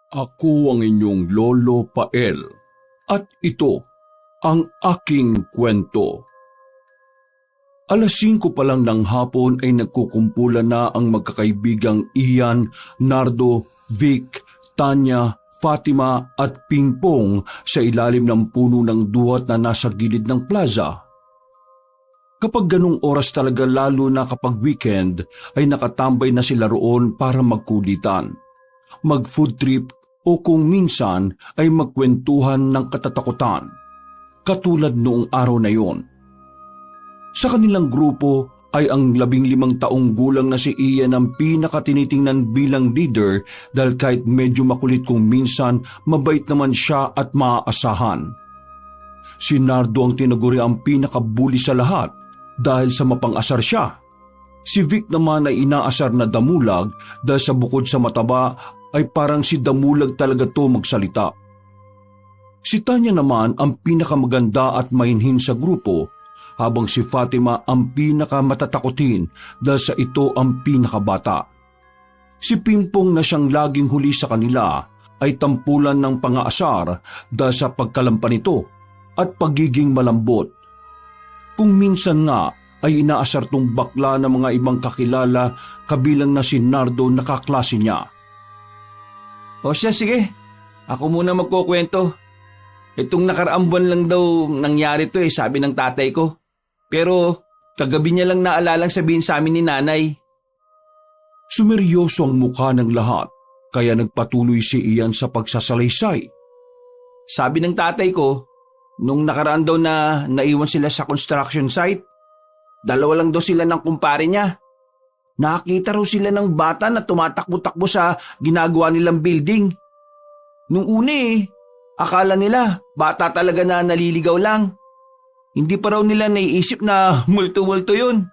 Ako ang inyong Lolo Pael at ito ang aking kwento. 5:00 pa lang ng hapon ay nagkukumpulan na ang magkakaibigang Ian, Nardo, Vic, Tanya, Fatima at Pingpong sa ilalim ng puno ng duwat na nasa gilid ng plaza. Kapag ganung oras talaga, lalo na kapag weekend, ay nakatambay na sila roon para magkulitan, mag-food trip o kung minsan ay magkwentuhan ng katatakutan, katulad noong araw na yon. Sa kanilang grupo ay ang 15 taong gulang na si Ian ang pinakatinitingnan bilang leader dahil kahit medyo makulit kung minsan, mabait naman siya at maaasahan. Si Nardo ang tinaguri ang pinakabuli sa lahat dahil sa mapang-asar siya. Si Vic naman ay inaasar na damulag dahil sa bukod sa mataba ay parang si damulag talaga to magsalita. Si Tanya naman ang pinakamaganda at mainhin sa grupo, habang si Fatima ang pinakamatatakutin dahil sa ito ang pinakabata. Si Pingpong na siyang laging huli sa kanila ay tampulan ng pangaasar dahil sa pagkalampa nito at pagiging malambot. Kung minsan nga ay inaasar tong bakla ng mga ibang kakilala kabilang na si Nardo na kaklase niya. O siya, sige. Ako muna magkukwento. Itong nakaraang buwan lang daw nangyari to sabi ng tatay ko. Pero kagabi niya lang naalalang sabihin sa amin ni nanay. Sumeryoso ang mukha ng lahat, kaya nagpatuloy si Ian sa pagsasalaysay. Sabi ng tatay ko, nung nakaraan daw na naiwan sila sa construction site, 2 lang daw sila ng kumpare niya. Nakakita raw sila ng bata na tumatakbo-takbo sa ginagawa nilang building. Nung una akala nila bata talaga na naliligaw lang. Hindi pa raw nila naiisip na multo-multo yun.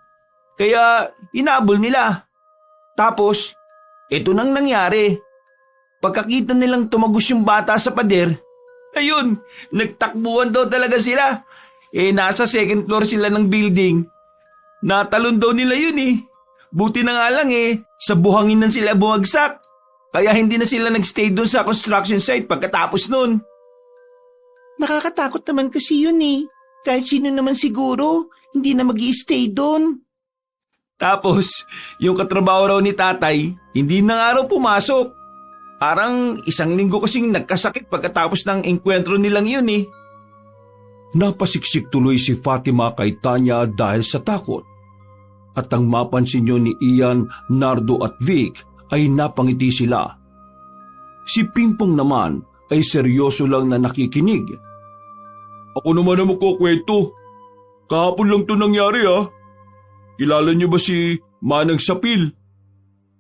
Kaya inabol nila. Tapos, ito nang nangyari. Pagkakita nilang tumagos yung bata sa pader, ayun, nagtakbuhan daw talaga sila. Nasa 2nd floor sila ng building. Natalon daw nila yun. Buti na nga lang sa buhanginan sila bumagsak. Kaya hindi na sila nagstay doon sa construction site pagkatapos nun. Nakakatakot naman kasi yun Kahit sino naman siguro, hindi na mag-i-stay doon. Tapos, yung katrabaho raw ni tatay, hindi na nga raw pumasok. Parang 1 linggo kasing nagkasakit pagkatapos ng engkwentro nilang yun Napasiksik tuloy si Fatima kay Tanya dahil sa takot. At ang mapansin niyo ni Ian, Nardo at Vic ay napangiti sila. Si Pingpong naman ay seryoso lang na nakikinig. Ako naman ang magkukwento. Kahapon lang to nangyari Kilala niyo ba si Manang Sapil?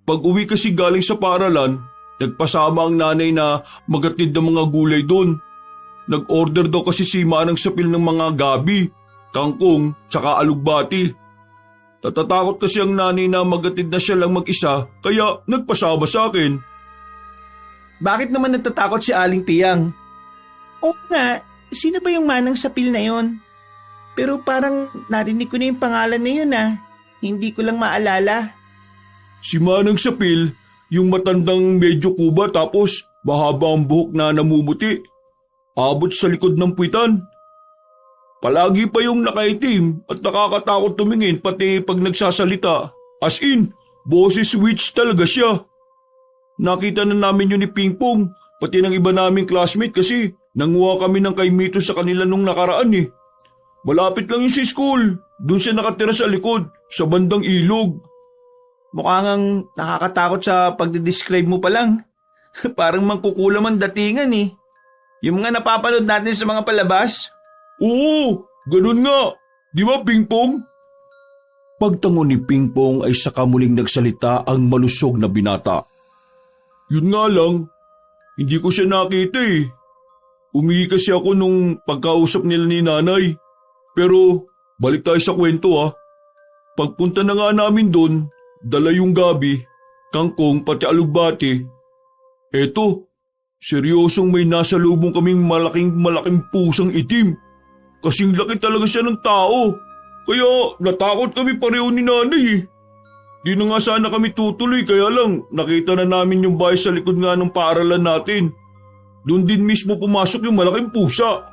Pag-uwi kasi galing sa paaralan, nagpasama ang nanay na magatid ng mga gulay doon. Nag-order daw kasi si Manang Sapil ng mga gabi, kangkong, tsaka alugbati. Natatakot kasi ang nanay na magatid na siya lang mag-isa, kaya nagpasama sa akin. Bakit naman natatakot si Aling Piyang? Oo nga, sino ba yung Manang Sapil na yon? Pero parang narinig ko na yung pangalan na yun Hindi ko lang maalala. Si Manang Sapil, yung matandang medyo kuba tapos mahaba ang buhok na namumuti. Abot sa likod ng puwitan. Palagi pa yung nakaitim at nakakatakot tumingin pati pag nagsasalita. As in, boses witch talaga siya. Nakita na namin yun ni Pingpong, pati ng iba naming classmate kasi nanguha kami ng kay Mito sa kanila nung nakaraan Malapit lang yun sa school. Doon siya nakatira sa likod, sa bandang ilog. Mukhang nakakatakot sa pagdidescribe mo pa lang. Parang mangkukulam ang datingan Yung mga napapanood natin sa mga palabas. Oo, ganun nga. Di ba, Pingpong? Pagtango ni Pingpong ay saka muling nagsalita ang malusog na binata. Yun nga lang, hindi ko siya nakita Umihi kasi ako nung pagkausap nila ni nanay. Pero balik tayo sa kwento Pagpunta na nga namin doon, dala yung gabi, kangkong pati alugbati. Eto, seryosong may nasa lubong kaming malaking pusang itim. Kasing laki talaga siya ng tao. Kaya natakot kami pareho ni nanay Di na nga sana kami tutuloy kaya lang nakita na namin yung bahay sa likod nga ng paaralan natin. Doon din mismo pumasok yung malaking pusa.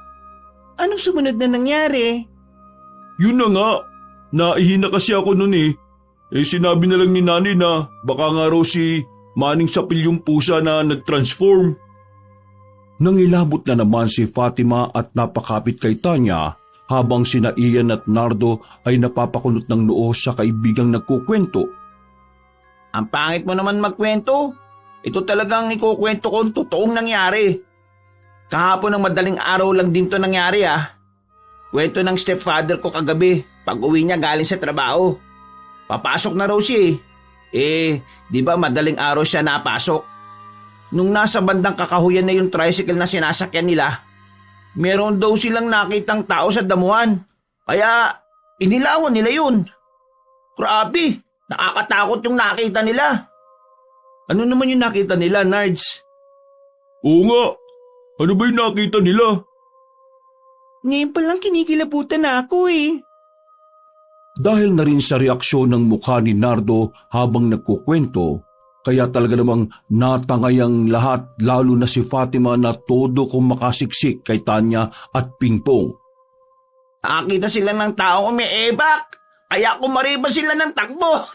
Anong sumunod na nangyari? Yun na nga, naihina kasi ako noon eh. Sinabi na lang ni Nani na baka nga raw si Manning Sapil yung pusa na nag-transform. Nangilabot na naman si Fatima at napakapit kay Tanya habang sina Ian at Nardo ay napapakunot ng noo sa kaibigang nagkukwento. Ang pangit mo naman magkwento. Ito talagang ikukwento ko ang totoong nangyari. Kahapon ng madaling araw lang din to nangyari ah. Kwento ng stepfather ko kagabi pag uwi niya galing sa trabaho. Papasok na raw siya eh. Di ba madaling araw siya napasok? Nung nasa bandang kakahuyan na yung tricycle na sinasakyan nila, meron daw silang nakitang tao sa damuhan. Kaya inilawan nila yun. Grabe, nakakatakot yung nakita nila. Ano naman yung nakita nila, Nards? Oo nga, ano ba yung nakita nila? Ngayon pa lang kinikilabutan na ako eh. Dahil na rin sa reaksyon ng mukha ni Nardo habang nagkukwento, kaya talaga namang natangay ang lahat lalo na si Fatima na todo kung makasiksik kay Tanya at Pingpong. Nakakita sila ng tao umiebak, kaya kumariba sila ng takbo.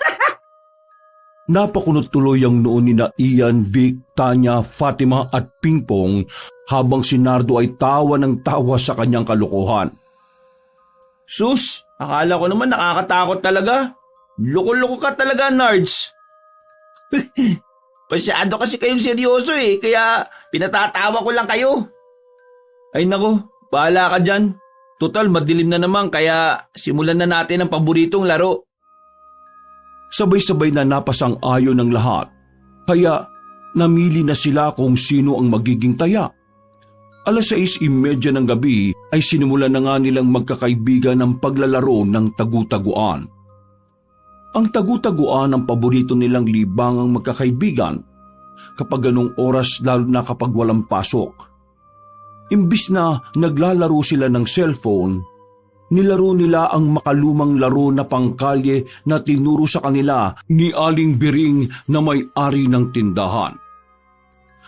Napakunot tuloy ang noon ni na Ian, Vic, Tanya, Fatima at Pingpong habang si Nardo ay tawa ng tawa sa kanyang kalokohan. Sus, akala ko naman nakakatakot talaga. Loko-loko ka talaga, Nards. Pasyado kasi kayong seryoso eh, kaya pinatatawa ko lang kayo. Ay nako, bahala ka dyan. Total, madilim na naman kaya simulan na natin ang paboritong laro. Sabay-sabay na napasang-ayon ng lahat, kaya namili na sila kung sino ang magiging taya. 6:30 ng gabi ay sinimulan na nga nilang magkakaibigan ng paglalaro ng tagu-taguan. Ang tagu-taguan ang paborito nilang libangang magkakaibigan kapag ganong oras lalo na kapag walang pasok. Imbis na naglalaro sila ng cellphone, nilaro nila ang makalumang laro na pangkalye na tinuro sa kanila ni Aling Biring na may-ari ng tindahan.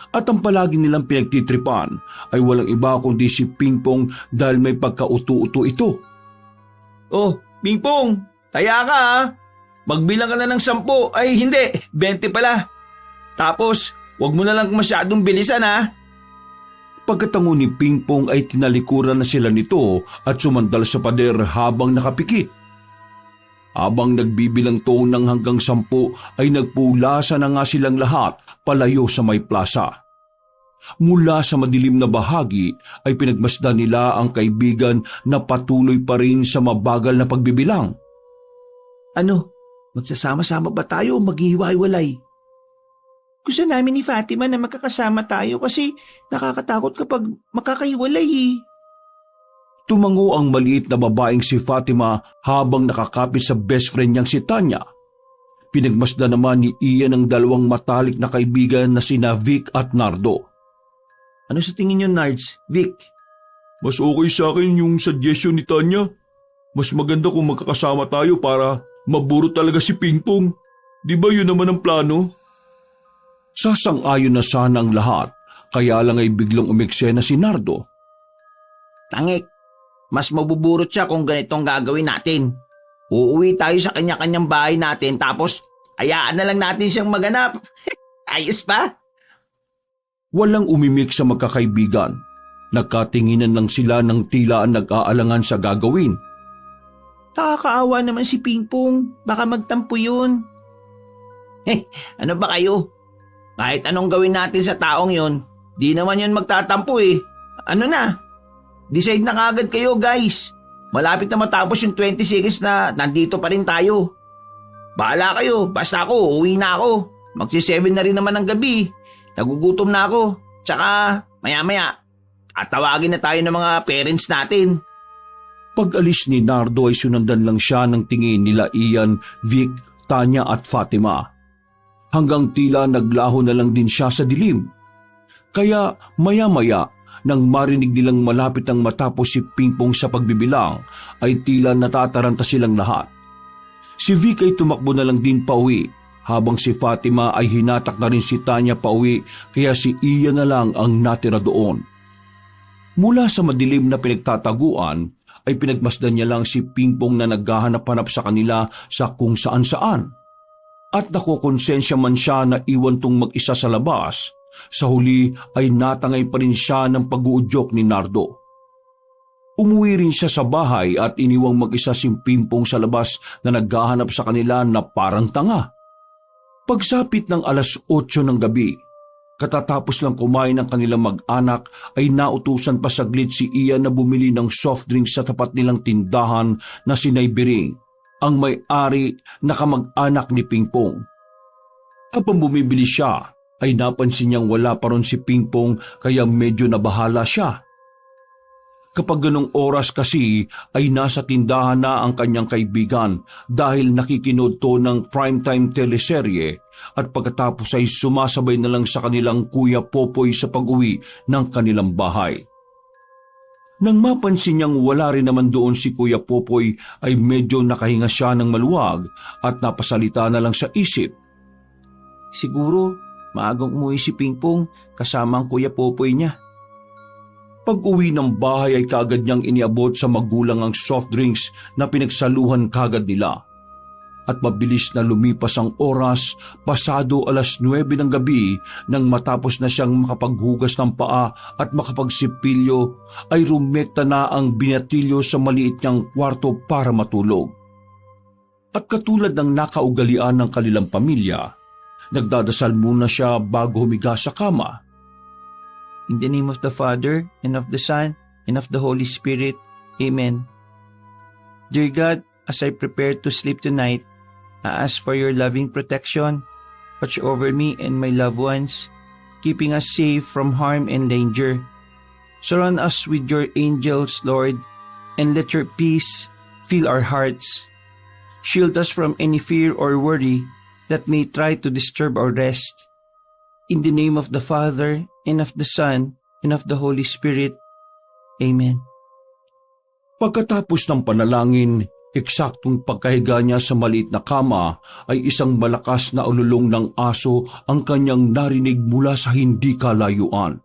At ang palagi nilang pinagtitripan ay walang iba kundi si Pingpong dahil may pagkauto-uto ito. Oh, Pingpong, taya ka ha. Magbilang ka na ng 10, ay hindi, 20 pala. Tapos, wag mo na lang masyadong bilisan ha. Pagkatango ni Pingpong ay tinalikuran na sila nito at sumandal sa pader habang nakapikit. Habang nagbibilang to ng hanggang 10 ay nagpulasa na nga silang lahat palayo sa may plaza. Mula sa madilim na bahagi ay pinagmasdan nila ang kaibigan na patuloy pa rin sa mabagal na pagbibilang. Ano, magsasama-sama ba tayo o maghihiwa-hiwalay? Gusto namin ni Fatima na magkakasama tayo kasi nakakatakot kapag makakahiwalay eh. Tumango ang maliit na babaeng si Fatima habang nakakapit sa best friend niyang si Tanya. Pinagmasdan naman ni Ian ang dalawang matalik na kaibigan na sina Vic at Nardo. Ano sa tingin niyo, Nards? Vic? Mas okay sa akin yung suggestion ni Tanya. Mas maganda kung magkakasama tayo para maburo talaga si Pingpong. Di ba yun naman ang plano? Sasang-ayon na sana ang lahat, kaya lang ay biglang umeksena si Nardo. Tangik, mas mabuburot siya kung ganitong gagawin natin. Uuwi tayo sa kanya-kanyang bahay natin tapos hayaan na lang natin siyang maganap. Ayos pa? Walang umimik sa magkakaibigan. Nagkatinginan lang sila ng tila ang nag-aalangan sa gagawin. Nakakaawa naman si Pingpong. Baka magtampo yun. Ano ba kayo? Kahit anong gawin natin sa taong yon, di naman yun magtatampo eh. Ano na? Decide na kagad kayo guys. Malapit na matapos yung 20 seconds na nandito pa rin tayo. Bahala kayo, basta ako, uwi na ako. Magsi-7 na rin naman ng gabi. Nagugutom na ako. Tsaka maya-maya, tawagin na tayo ng mga parents natin. Pag-alis ni Nardo ay sunundan lang siya ng tingin nila Ian, Vic, Tanya at Fatima. Hanggang tila naglaho na lang din siya sa dilim. Kaya maya-maya, nang marinig nilang malapit ang matapos si Pingpong sa pagbibilang, ay tila natataranta silang lahat. Si Vic ay tumakbo na lang din pauwi, habang si Fatima ay hinatak na rin si Tanya pauwi, kaya si Ian na lang ang natira doon. Mula sa madilim na pinagtataguan, ay pinagmasdan niya lang si Pingpong na naghahanap-hanap sa kanila sa kung saan-saan. At nakukonsensya man siya na iwan tong mag-isa sa labas, sa huli ay natangay pa rin siya ng pag-uudyok ni Nardo. Umuwi rin siya sa bahay at iniwang mag-isa si Pingpong sa labas na naghahanap sa kanila na parang tanga. Pagsapit ng 8:00 ng gabi, katatapos lang kumain ng kanilang mag-anak ay nautusan pa saglit si Ian na bumili ng soft drinks sa tapat nilang tindahan na si Naibiring, ang may-ari na kamag-anak ni Pingpong. Habang bumibili siya, ay napansin niyang wala pa ron si Pingpong kaya medyo nabahala siya. Kapag ganong oras kasi ay nasa tindahan na ang kanyang kaibigan dahil nakikinood to ng primetime teleserye at pagkatapos ay sumasabay na lang sa kanilang Kuya Popoy sa pag-uwi ng kanilang bahay. Nang mapansin niyang wala rin naman doon si Kuya Popoy ay medyo nakahinga siya ng maluwag at napasalita na lang sa isip. Siguro maagang umuwi si Pingpong kasama ang Kuya Popoy niya. Pag-uwi ng bahay ay kagad niyang iniabot sa magulang ang soft drinks na pinagsaluhan kagad nila. At mabilis na lumipas ang oras, pasado 9:00 ng gabi nang matapos na siyang makapaghugas ng paa at makapagsipilyo, ay rumekta na ang binatilyo sa maliit niyang kwarto para matulog. At katulad ng nakaugalian ng kanilang pamilya, nagdadasal muna siya bago humiga sa kama. In the name of the Father, and of the Son, and of the Holy Spirit. Amen. Dear God, as I prepare to sleep tonight, I ask for your loving protection. Watch over me and my loved ones, keeping us safe from harm and danger. Surround us with your angels, Lord, and let your peace fill our hearts. Shield us from any fear or worry that may try to disturb our rest. In the name of the Father, and of the Son, and of the Holy Spirit. Amen. Pagkatapos ng panalangin, eksaktong pagkahiga niya sa maliit na kama ay isang malakas na ululong ng aso ang kanyang narinig mula sa hindi kalayuan.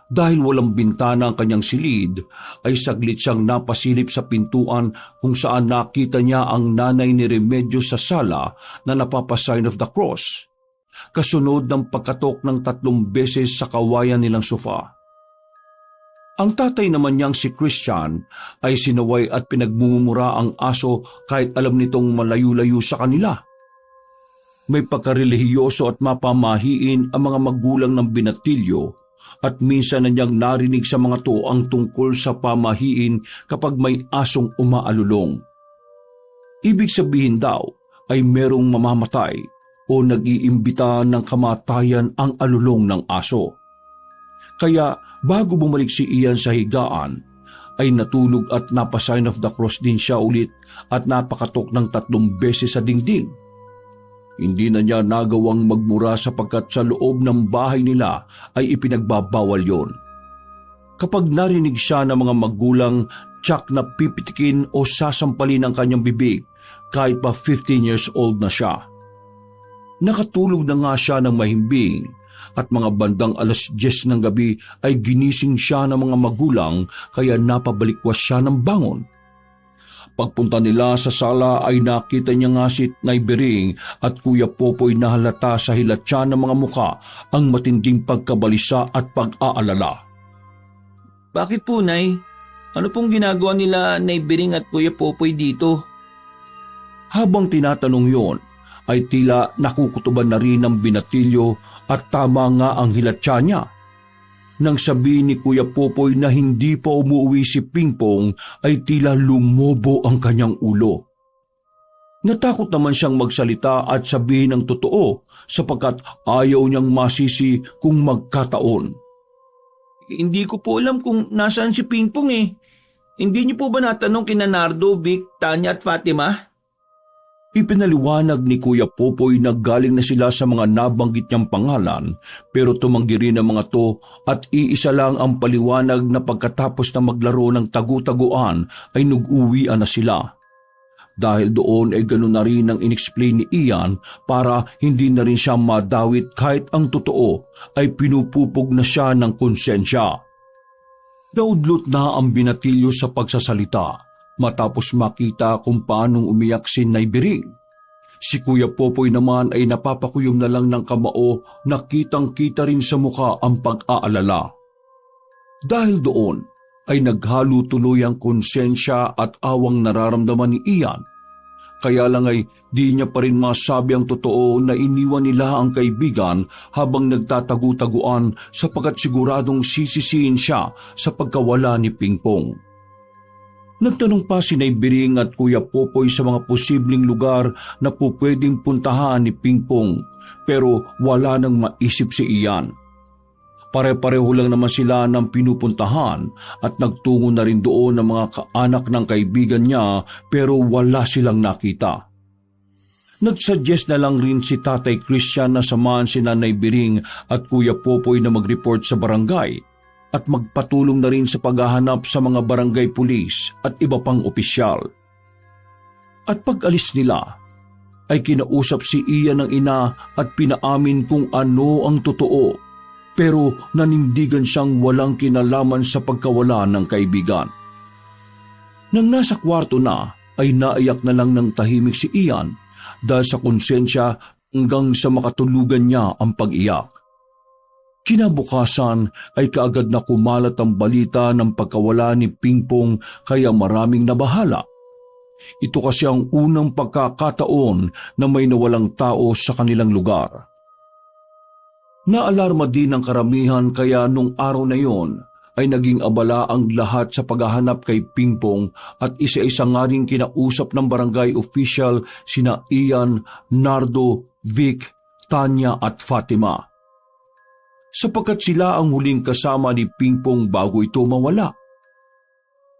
Dahil walang bintana ang kanyang silid, ay saglit siyang napasilip sa pintuan kung saan nakita niya ang nanay ni Remedios sa sala na napapasign of the cross, kasunod ng pagkatok ng 3 beses sa kawayan nilang sofa. Ang tatay naman niyang si Christian ay sinaway at pinagmumura ang aso kahit alam nitong malayo-layo sa kanila. May pagkarelihiyoso at mapamahiin ang mga magulang ng binatilyo at minsan na niyang narinig sa mga to ang tungkol sa pamahiin kapag may asong umaalulong. Ibig sabihin daw ay merong mamamatay o nag-iimbita ng kamatayan ang alulong ng aso. Kaya bago bumalik si Ian sa higaan, ay natulog at napasign of the cross din siya ulit at napakatok ng 3 beses sa dingding. Hindi na niya nagawang magmura sapagkat sa loob ng bahay nila ay ipinagbabawal yon. Kapag narinig siya ng mga magulang, tsak na pipitikin o sasampalin ang kanyang bibig kahit pa 15 years old na siya. Nakatulog na nga siya ng mahimbing at mga bandang 10:00 ng gabi ay ginising siya ng mga magulang kaya napabalikwas siya ng bangon. Pagpunta nila sa sala ay nakita niya nga si Naibiring at Kuya Popoy na halata sa hilatsa ng mga muka ang matinding pagkabalisa at pag-aalala. Bakit po, Nay? Ano pong ginagawa nila Naibiring at Kuya Popoy dito? Habang tinatanong yon, ay tila nakukutuban na rin ng binatilyo at tama nga ang hilatsa niya. Nang sabihin ni Kuya Popoy na hindi pa umuwi si Pingpong ay tila lumobo ang kanyang ulo. Natakot naman siyang magsalita at sabihin ang totoo sapagkat ayaw niyang masisi kung magkataon. Hindi ko po alam kung nasaan si Pingpong eh. Hindi niyo po ba natanong kina Nardo, Vic, Tanya at Fatima? Ipinaliwanag ni Kuya Popoy na galing na sila sa mga nabanggit niyang pangalan pero tumanggi rin ang mga to at iisa lang ang paliwanag na pagkatapos na maglaro ng tagu-taguan ay nag-uwian na sila. Dahil doon ay ganoon na rin ang inexplain ni Ian para hindi na rin siya madawit kahit ang totoo ay pinupupog na siya ng konsensya. Naudlot na ang binatilyo sa pagsasalita matapos makita kung paanong umiyak si Naibiring. Si Kuya Popoy naman ay napapakuyom na lang ng kamao na kitang-kita rin sa muka ang pag-aalala. Dahil doon ay naghalo tuloy ang konsensya at awang nararamdaman ni Ian. Kaya lang ay di niya pa rin masabi ang totoo na iniwan nila ang kaibigan habang nagtatagu-taguan sapagkat siguradong sisisihin siya sa pagkawala ni Pingpong. Nagtanong pa si Naibiring at Kuya Popoy sa mga posibleng lugar na pupwedeng puntahan ni Pingpong pero wala nang maisip si Ian. Pare-pareho lang naman sila ng pinupuntahan at nagtungo na rin doon ng mga kaanak ng kaibigan niya pero wala silang nakita. Nagsuggest na lang rin si Tatay Christian na samahan si Nanay Biring at Kuya Popoy na mag-report sa barangay at magpatulong na rin sa paghahanap sa mga barangay pulis at iba pang opisyal. At pag-alis nila ay kinausap si Ian ng ina at pinaamin kung ano ang totoo. Pero nanindigan siyang walang kinalaman sa pagkawala ng kaibigan. Nang nasa kwarto na, ay naiyak na lang ng tahimik si Ian dahil sa konsensya hanggang sa makatulugan niya ang pag-iyak. Kinabukasan ay kaagad na kumalat ang balita ng pagkawala ni Pingpong kaya maraming nabahala. Ito kasi ang unang pagkakataon na may nawalang tao sa kanilang lugar. Naalarma din ang karamihan kaya nung araw na yon ay naging abala ang lahat sa paghahanap kay Pingpong at isa-isa nga rin kinausap ng barangay official sina Ian, Nardo, Vic, Tanya at Fatima. Sapagkat sila ang huling kasama ni Pingpong bago ito mawala.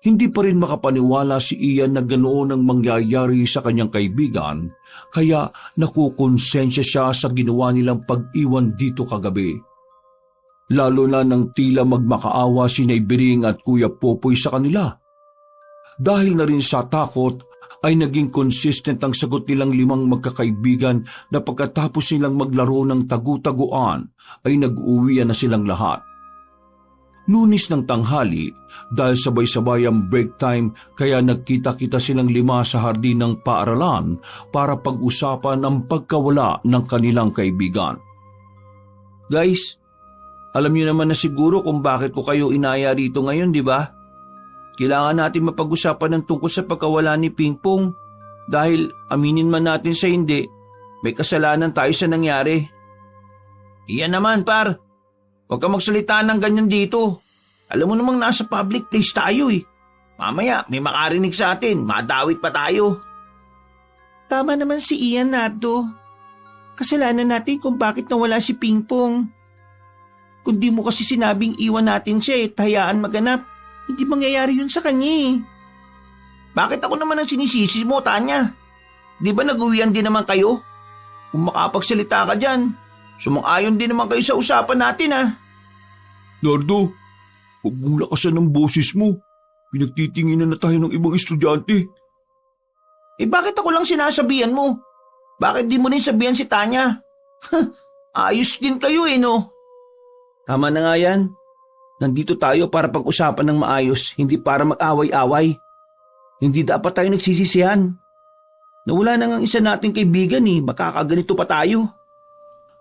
Hindi pa rin makapaniwala si Ian na ganoon ang mangyayari sa kanyang kaibigan, kaya nakukonsensya siya sa ginawa nilang pag-iwan dito kagabi. Lalo na nang tila magmakaawa si Naibiring at Kuya Popoy sa kanila. Dahil na rin sa takot, ay naging consistent ang sagot nilang 5 magkakaibigan na pagkatapos nilang maglaro ng tagu-taguan, ay nag-uwian na silang lahat. Lunis ng tanghali, dahil sabay-sabay ang break time kaya nagkita-kita silang 5 sa hardin ng paaralan para pag-usapan ang pagkawala ng kanilang kaibigan. Guys, alam niyo naman na siguro kung bakit ko kayo inaya rito ngayon, di ba? Kailangan natin mapag-usapan ng tungkol sa pagkawala ni Pingpong dahil aminin man natin sa hindi, may kasalanan tayo sa nangyari. Iyan naman, par. Huwag ka magsalita ng ganyan dito. Alam mo namang nasa public place tayo eh. Mamaya may makarinig sa atin, madawit pa tayo. Tama naman si Ian, Nardo. Kasalanan natin kung bakit nawala si Pingpong. Kung di mo kasi sinabing iwan natin siya hayaan maganap, hindi mangyayari yun sa kanya eh. Bakit ako naman ang sinisisi mo, Tanya? Di ba nag-uwian din naman kayo? Kung makapagsalita ka dyan, sumang-ayon din naman kayo sa usapan natin ah. Nardo, huwag mong lakasan ng boses mo. Pinagtitinginan na tayo ng ibang estudyante. Eh bakit ako lang sinasabihan mo? Bakit di mo rin sabihan si Tanya? Ayos din kayo eh no? Tama na nga yan. Nandito tayo para pag-usapan ng maayos, hindi para mag-away-away. Hindi dapat tayo nagsisisihan. Nawala na nga isa nating kaibigan eh, makakaganito pa tayo.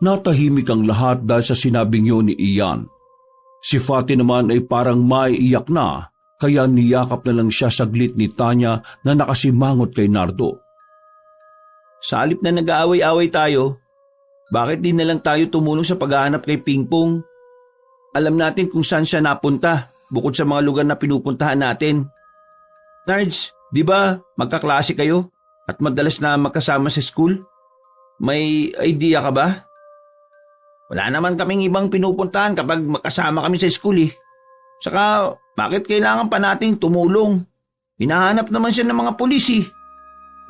Natahimik ang lahat dahil sa sinabing yun ni Ian. Si Fati naman ay parang maiiyak na, kaya niyakap na lang siya saglit ni Tanya na nakasimangot kay Nardo. Sa halip na nag-aaway-away tayo, bakit di na lang tayo tumulong sa paghahanap kay Pingpong? Alam natin kung saan siya napunta, bukod sa mga lugar na pinupuntahan natin. Nards, di ba magkaklase kayo at madalas na magkasama sa school? May idea ka ba? Wala naman kaming ibang pinupuntahan kapag magkasama kami sa school eh. Saka, bakit kailangan pa nating tumulong? Hinahanap naman siya ng mga pulis eh.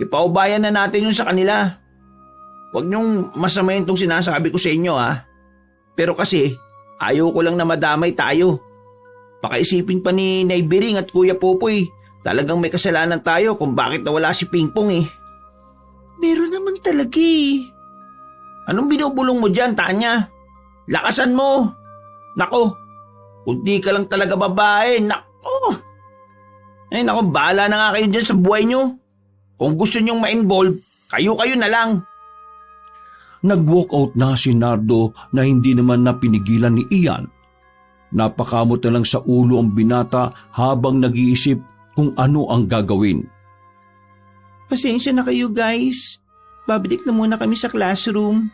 Ipaubayan na natin yun sa kanila. Huwag niyong masamayin tong sinasabi ko sa inyo ha. Pero kasi, ayaw ko lang na madamay tayo. Pakaisipin pa ni Naibiring at Kuya Popoy Talagang may kasalanan tayo kung bakit nawala si Pingpong eh. Meron naman talaga eh. Anong binubulong mo dyan, Tanya? Lakasan mo. Nako, kung di ka lang talaga babae, nako. Ay nako, bahala na nga kayo dyan sa buhay nyo. Kung gusto nyong ma-involve, kayo-kayo na lang. Nag-walk out na si Nardo na hindi naman na pinigilan ni Ian. Napakamot na lang sa ulo ang binata habang nag-iisip kung ano ang gagawin. Pasensya na kayo guys. Babalik na muna kami sa classroom.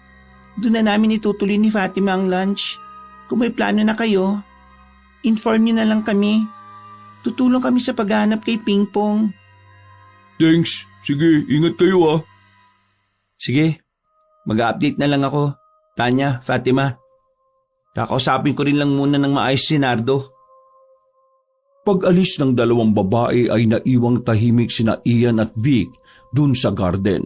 Doon na namin itutuloy ni Fatima ang lunch. Kung may plano na kayo, inform niyo na lang kami. Tutulong kami sa paghanap kay Pingpong. Thanks. Sige, ingat kayo ah. Sige, mag-update na lang ako. Tanya, Fatima. Kakausapin ko rin lang muna ng maayos si Nardo. Pag-alis ng dalawang babae ay naiwang tahimik sina Ian at Vic dun sa garden.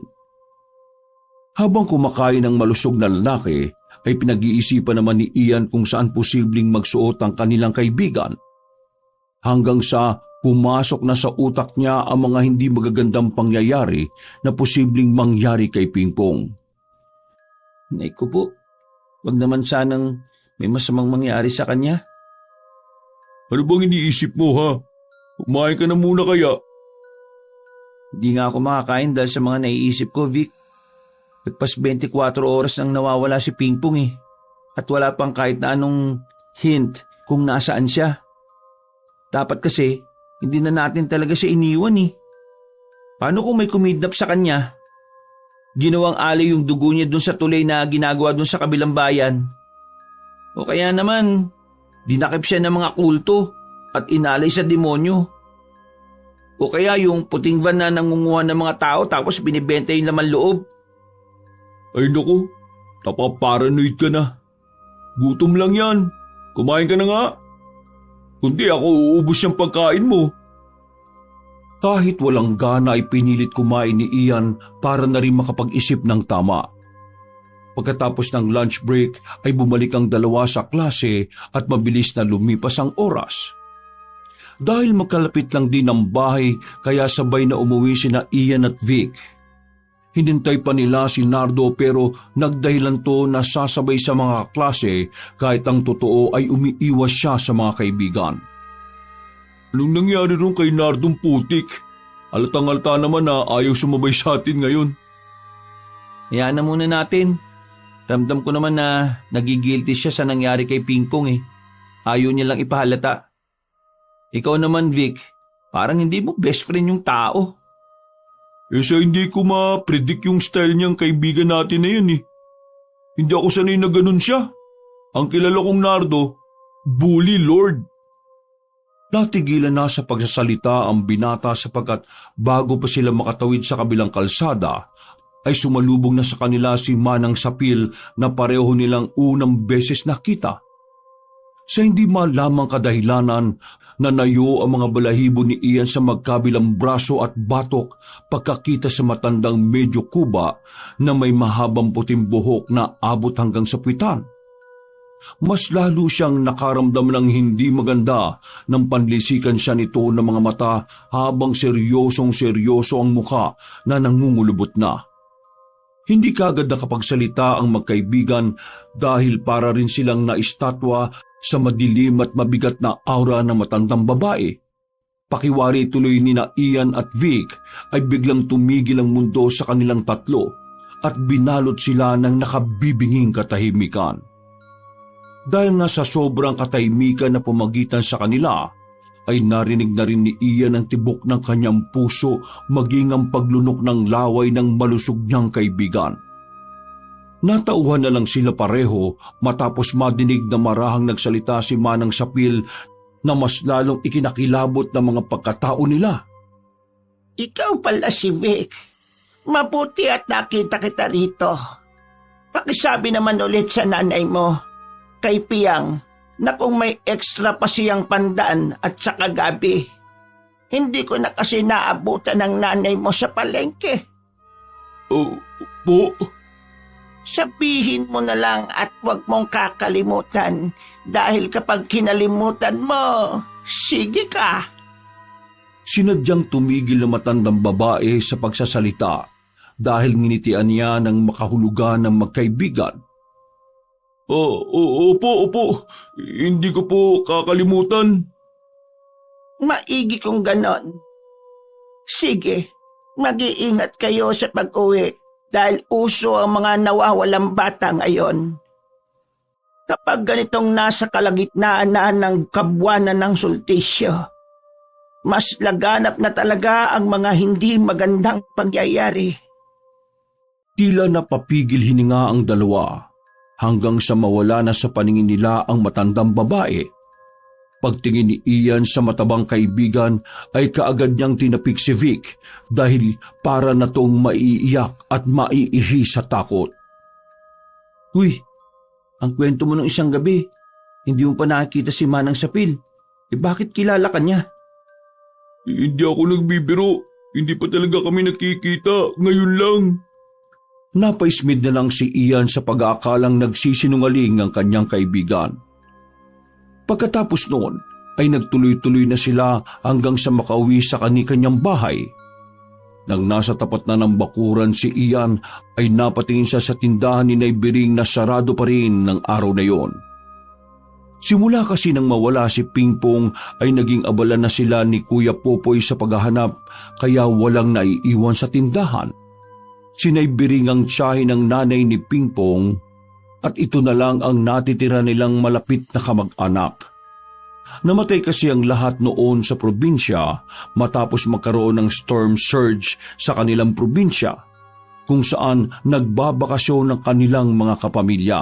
Habang kumakain ng malusog na lalaki, ay pinag-iisipan naman ni Ian kung saan posibleng magsuot ang kanilang kaibigan. Hanggang sa pumasok na sa utak niya ang mga hindi magagandang pangyayari na posibleng mangyari kay Pingpong. Nay ko po, wag naman sanang may masamang mangyari sa kanya. Ano bang iniisip mo ha? Kumain ka na muna kaya? Hindi nga ako makakain dahil sa mga naiisip ko, Vic. Nagpas 24 oras nang nawawala si Pingpong eh. At wala pang kahit na anong hint kung nasaan siya. Dapat kasi, hindi na natin talaga siya iniwan eh. Paano kung may kumidnap sa kanya? Ginawang alay yung dugo niya dun sa tulay na ginagawa dun sa kabilang bayan. O kaya naman, dinakip siya ng mga kulto at inalay sa demonyo. O kaya yung puting van na nangunguha ng mga tao tapos binibenta yung laman loob. Ay naku, napaparanoid ka na. Gutom lang yan. Kumain ka na nga. Kundi ako uubos yung pagkain mo. Kahit walang gana ay pinilit kumain ni Ian para na rin makapag-isip ng tama. Pagkatapos ng lunch break ay bumalik ang dalawa sa klase at mabilis na lumipas ang oras. Dahil magkalapit lang din ang bahay kaya sabay na umuwi sina Ian at Vic. Hinintay pa nila si Nardo pero nagdahilan to na sasabay sa mga klase kahit ang totoo ay umiiwas siya sa mga kaibigan. Anong nangyari ron kay Nardong putik? Alatang-alta naman na ayaw sumabay sa atin ngayon. Hayaan na muna natin. Ramdam ko naman na nagigilty siya sa nangyari kay Pingpong eh. Ayaw niya lang ipahalata. Ikaw naman Vic, parang hindi mo best friend yung tao. Sa hindi ko ma-predict yung style niyang kaibigan natin na yun eh. Hindi ako sanay na ganun siya. Ang kilala kong Nardo, bully lord. Natigilan na sa pagsasalita ang binata sapagkat bago pa sila makatawid sa kabilang kalsada, ay sumalubong na sa kanila si Manang Sapil na pareho nilang unang beses nakita. Sa hindi malamang kadahilanan, nanayo ang mga balahibo ni Ian sa magkabilang braso at batok pagkakita sa matandang medyo kuba na may mahabang puting buhok na abot hanggang sa puwitan. Mas lalo siyang nakaramdam ng hindi maganda nang panlisikan siya nito ng mga mata habang seryosong-seryoso ang muka na nangungulubot na. Hindi kaagad nakapagsalita ang magkaibigan dahil para rin silang naistatwa sa madilim at mabigat na aura ng matandang babae. Pakiwari tuloy ni na Ian at Vic ay biglang tumigil ang mundo sa kanilang tatlo at binalot sila ng nakabibinging katahimikan. Dahil nga sa sobrang katahimikan na pumagitan sa kanila, ay narinig na rin ni Ian ang tibok ng kanyang puso maging ang paglunok ng laway ng malusog niyang kaibigan. Natauhan na lang sila pareho matapos madinig na marahang nagsalita si Manang Sapil na mas lalong ikinakilabot ng mga pagkatao nila. Ikaw pala si Vic. Mabuti at nakita kita rito. Pakisabi naman ulit sa nanay mo, kay Piang, na kung may extra pa siyang pandaan at saka gabi. Hindi ko na kasi naabutan ng nanay mo sa palengke. Po? Sabihin mo na lang at huwag mong kakalimutan dahil kapag kinalimutan mo, sige ka. Sinadyang tumigil na matandang babae sa pagsasalita dahil nginitian niya ng makahulugan ng magkaibigan. Opo. Hindi ko po kakalimutan. Maigi kung ganon. Sige, mag-iingat kayo sa pag-uwi dahil uso ang mga nawawalang bata ngayon. Kapag ganitong nasa kalagitnaan na ng kabuwanan ng sultisyo, mas laganap na talaga ang mga hindi magandang pangyayari. Tila napapigil hininga ang dalawa hanggang sa mawala na sa paningin nila ang matandang babae. Pagtingin ni Ian sa matabang kaibigan ay kaagad niyang tinapik si Vic dahil para na tong maiiyak at maiihi sa takot. Uy, ang kwento mo ng isang gabi, hindi mo pa nakikita si Manang Sapil. Bakit kilala ka niya? Hindi ako nagbibiro. Hindi pa talaga kami nakikita. Ngayon lang. Napaismid na lang si Ian sa pag-aakalang nagsisinungaling ang kanyang kaibigan. Pagkatapos noon ay nagtuloy-tuloy na sila hanggang sa makauwi sa kani-kanyang bahay. Nang nasa tapat na ng bakuran si Ian ay napatingin siya sa tindahan ni Naibiring na sarado pa rin ng araw na yon. Simula kasi nang mawala si Pingpong ay naging abala na sila ni Kuya Popoy sa paghahanap kaya walang naiiwan sa tindahan. Si Naibiring ang tiyahin ng nanay ni Pingpong at ito na lang ang natitira nilang malapit na kamag-anak. Namatay kasi ang lahat noon sa probinsya matapos magkaroon ng storm surge sa kanilang probinsya kung saan nagbabakasyon ng kanilang mga kapamilya.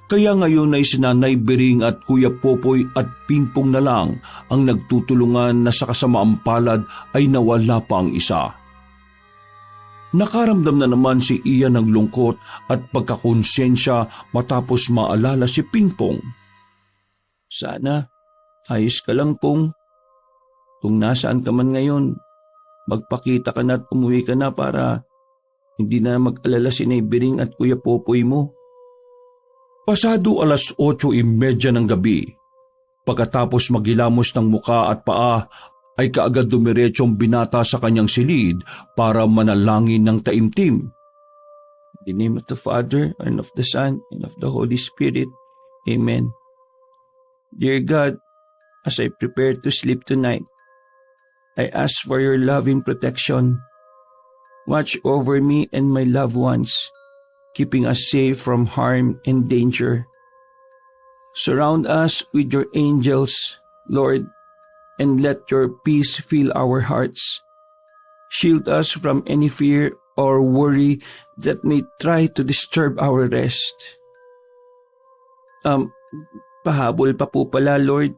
Kaya ngayon ay si Nanay Bering at Kuya Popoy at Pingpong na lang ang nagtutulungan na sa kasamaang palad ay nawala pa ang isa. Nakaramdam na naman si Ian ng lungkot at pagkakonsensya matapos maalala si Pingpong. Sana, ayos ka lang, Pong. Kung nasaan ka man ngayon, magpakita ka na at umuwi ka na para hindi na mag-alala si Naibiring at Kuya Popoy mo. Pasado 8:30 ng gabi, pagkatapos maghilamos ng muka at paa, ay kaagad dumiretsong binata sa kanyang silid para manalangin ng taimtim. In the name of the Father, and of the Son, and of the Holy Spirit. Amen. Dear God, as I prepare to sleep tonight, I ask for your loving protection. Watch over me and my loved ones, keeping us safe from harm and danger. Surround us with your angels, Lord, and let your peace fill our hearts. Shield us from any fear or worry that may try to disturb our rest. Pahabol pa po pala, Lord.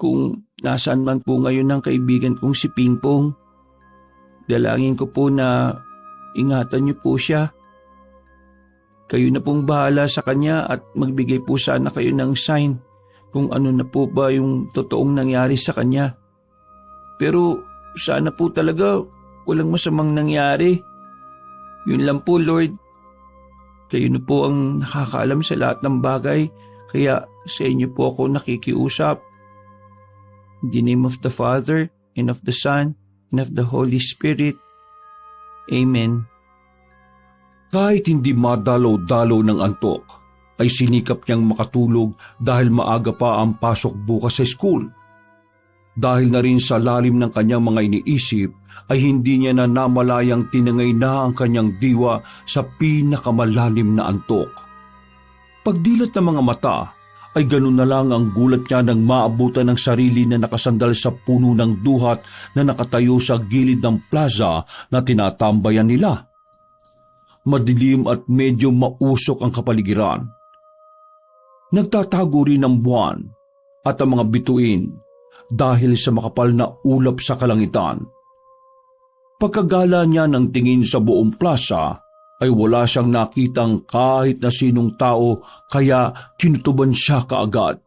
Kung nasaan man po ngayon ng kaibigan kong si Pingpong, dalangin ko po na ingatan niyo po siya. Kayo na pong bahala sa kanya at magbigay po sana kayo ng sign kung ano na po ba yung totoong nangyari sa kanya. Pero sana po talaga walang masamang nangyari. Yun lang po, Lord. Kayo na po ang nakakaalam sa lahat ng bagay, kaya sa inyo po ako nakikiusap. In the name of the Father, and of the Son, and of the Holy Spirit. Amen. Kahit hindi madalaw-dalaw ng antok, ay sinikap niyang makatulog dahil maaga pa ang pasok bukas sa school. Dahil na rin sa lalim ng kanyang mga iniisip, ay hindi niya na namalayang tinangay na ang kanyang diwa sa pinakamalalim na antok. Pagdilat ng mga mata, ay ganun na lang ang gulat niya nang maabutan ng sarili na nakasandal sa puno ng duhat na nakatayo sa gilid ng plaza na tinatambayan nila. Madilim at medyo mausok ang kapaligiran. Nagtatago rin ang buwan at ang mga bituin dahil sa makapal na ulap sa kalangitan. Pagkagala niya ng tingin sa buong plaza, ay wala siyang nakitang kahit na sinong tao kaya kinutuban siya kaagad.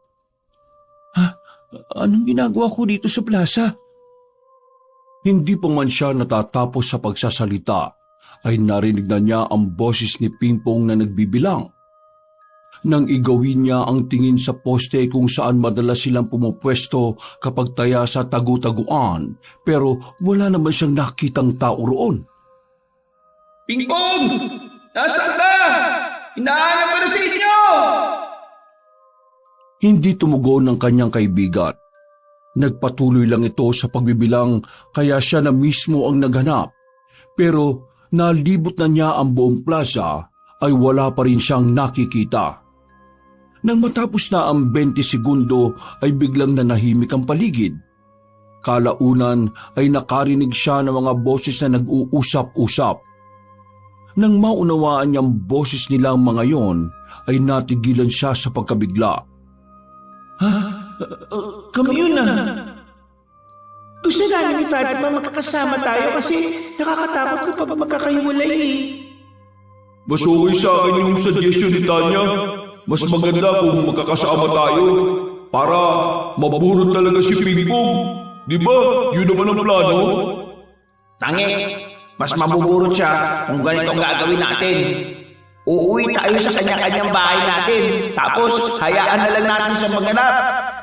Anong ginagawa ko dito sa plaza? Hindi pa man siya natatapos sa pagsasalita ay narinig na niya ang boses ni Pingpong na nagbibilang. nang igawin niya ang tingin sa poste kung saan madalas silang pumupwesto kapag taya sa tagu-taguan, pero wala naman siyang nakitang tao roon. Pingpong! Nasaan ka? Hinahanap ko na sa inyo! Hindi tumugon ng kanyang kaibigan. Nagpatuloy lang ito sa pagbibilang kaya siya na mismo ang naghanap. Pero nalibot na niya ang buong plaza ay wala pa rin siyang nakikita. Nang matapos na ang 20 segundo ay biglang nanahimik ang paligid. Kalaunan ay nakarinig siya ng mga boses na nag-uusap-usap. Nang maunawaan niyang boses nilang mga yon, ay natigilan siya sa pagkabigla. Kami yun na. Gusto namin ni Fatima magkakasama tayo kasi nakakatakot kapag magkakahiwalay eh. Mas okay sa akin yung suggestion ni Tanya. Mas maganda kung magkakasama tayo para maburot talaga si Pingpong. Di ba? Yun naman ang plano. Tangi, mas mabuburot siya kung ganito ang gagawin natin. Uuwi tayo sa kanya-kanyang bahay natin. Tapos, hayaan na lang natin siya maghanap.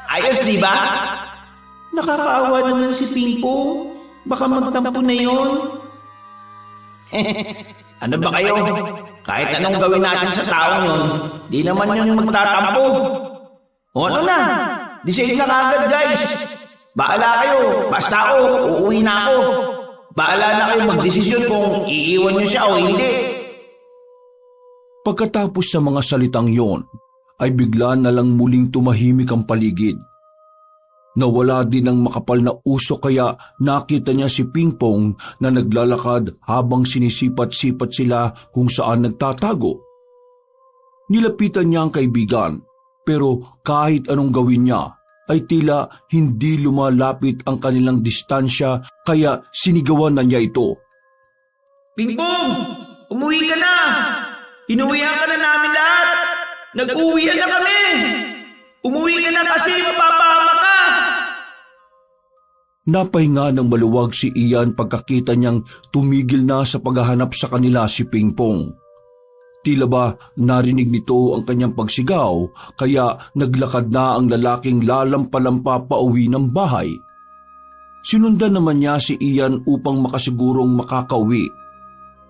Ayos, di ba? Nakakaawa naman si Pingpong. Baka magtampo na yon. Ano ba kayo? Kahit anong gawin natin sa taong yun, di naman yun magtatampo. O ano na? Decide na kagad, guys. Baala kayo. Basta ako, uuwi na ako. Baala na kayo magdesisyon kung iiwan niyo siya o hindi. Pagkatapos sa mga salitang yon, ay bigla na lang muling tumahimik ang paligid. Nawala din ang makapal na usok kaya nakita niya si Pingpong na naglalakad habang sinisipat-sipat sila kung saan nagtatago. Nilapitan niya ang kaibigan pero kahit anong gawin niya ay tila hindi lumalapit ang kanilang distansya kaya sinigawan na niya ito. Pingpong! Umuwi ka na! Inuwihan ka na namin lahat! Nag-uwihan na kami! Umuwi ka na kasi mapapahama ka! Napahinga ng maluwag si Ian pagkakita niyang tumigil na sa paghahanap sa kanila si Pingpong. Tila ba narinig nito ang kanyang pagsigaw kaya naglakad na ang lalaking lalampa-lampa pauwi ng bahay. Sinundan naman niya si Ian upang makasigurong makakauwi.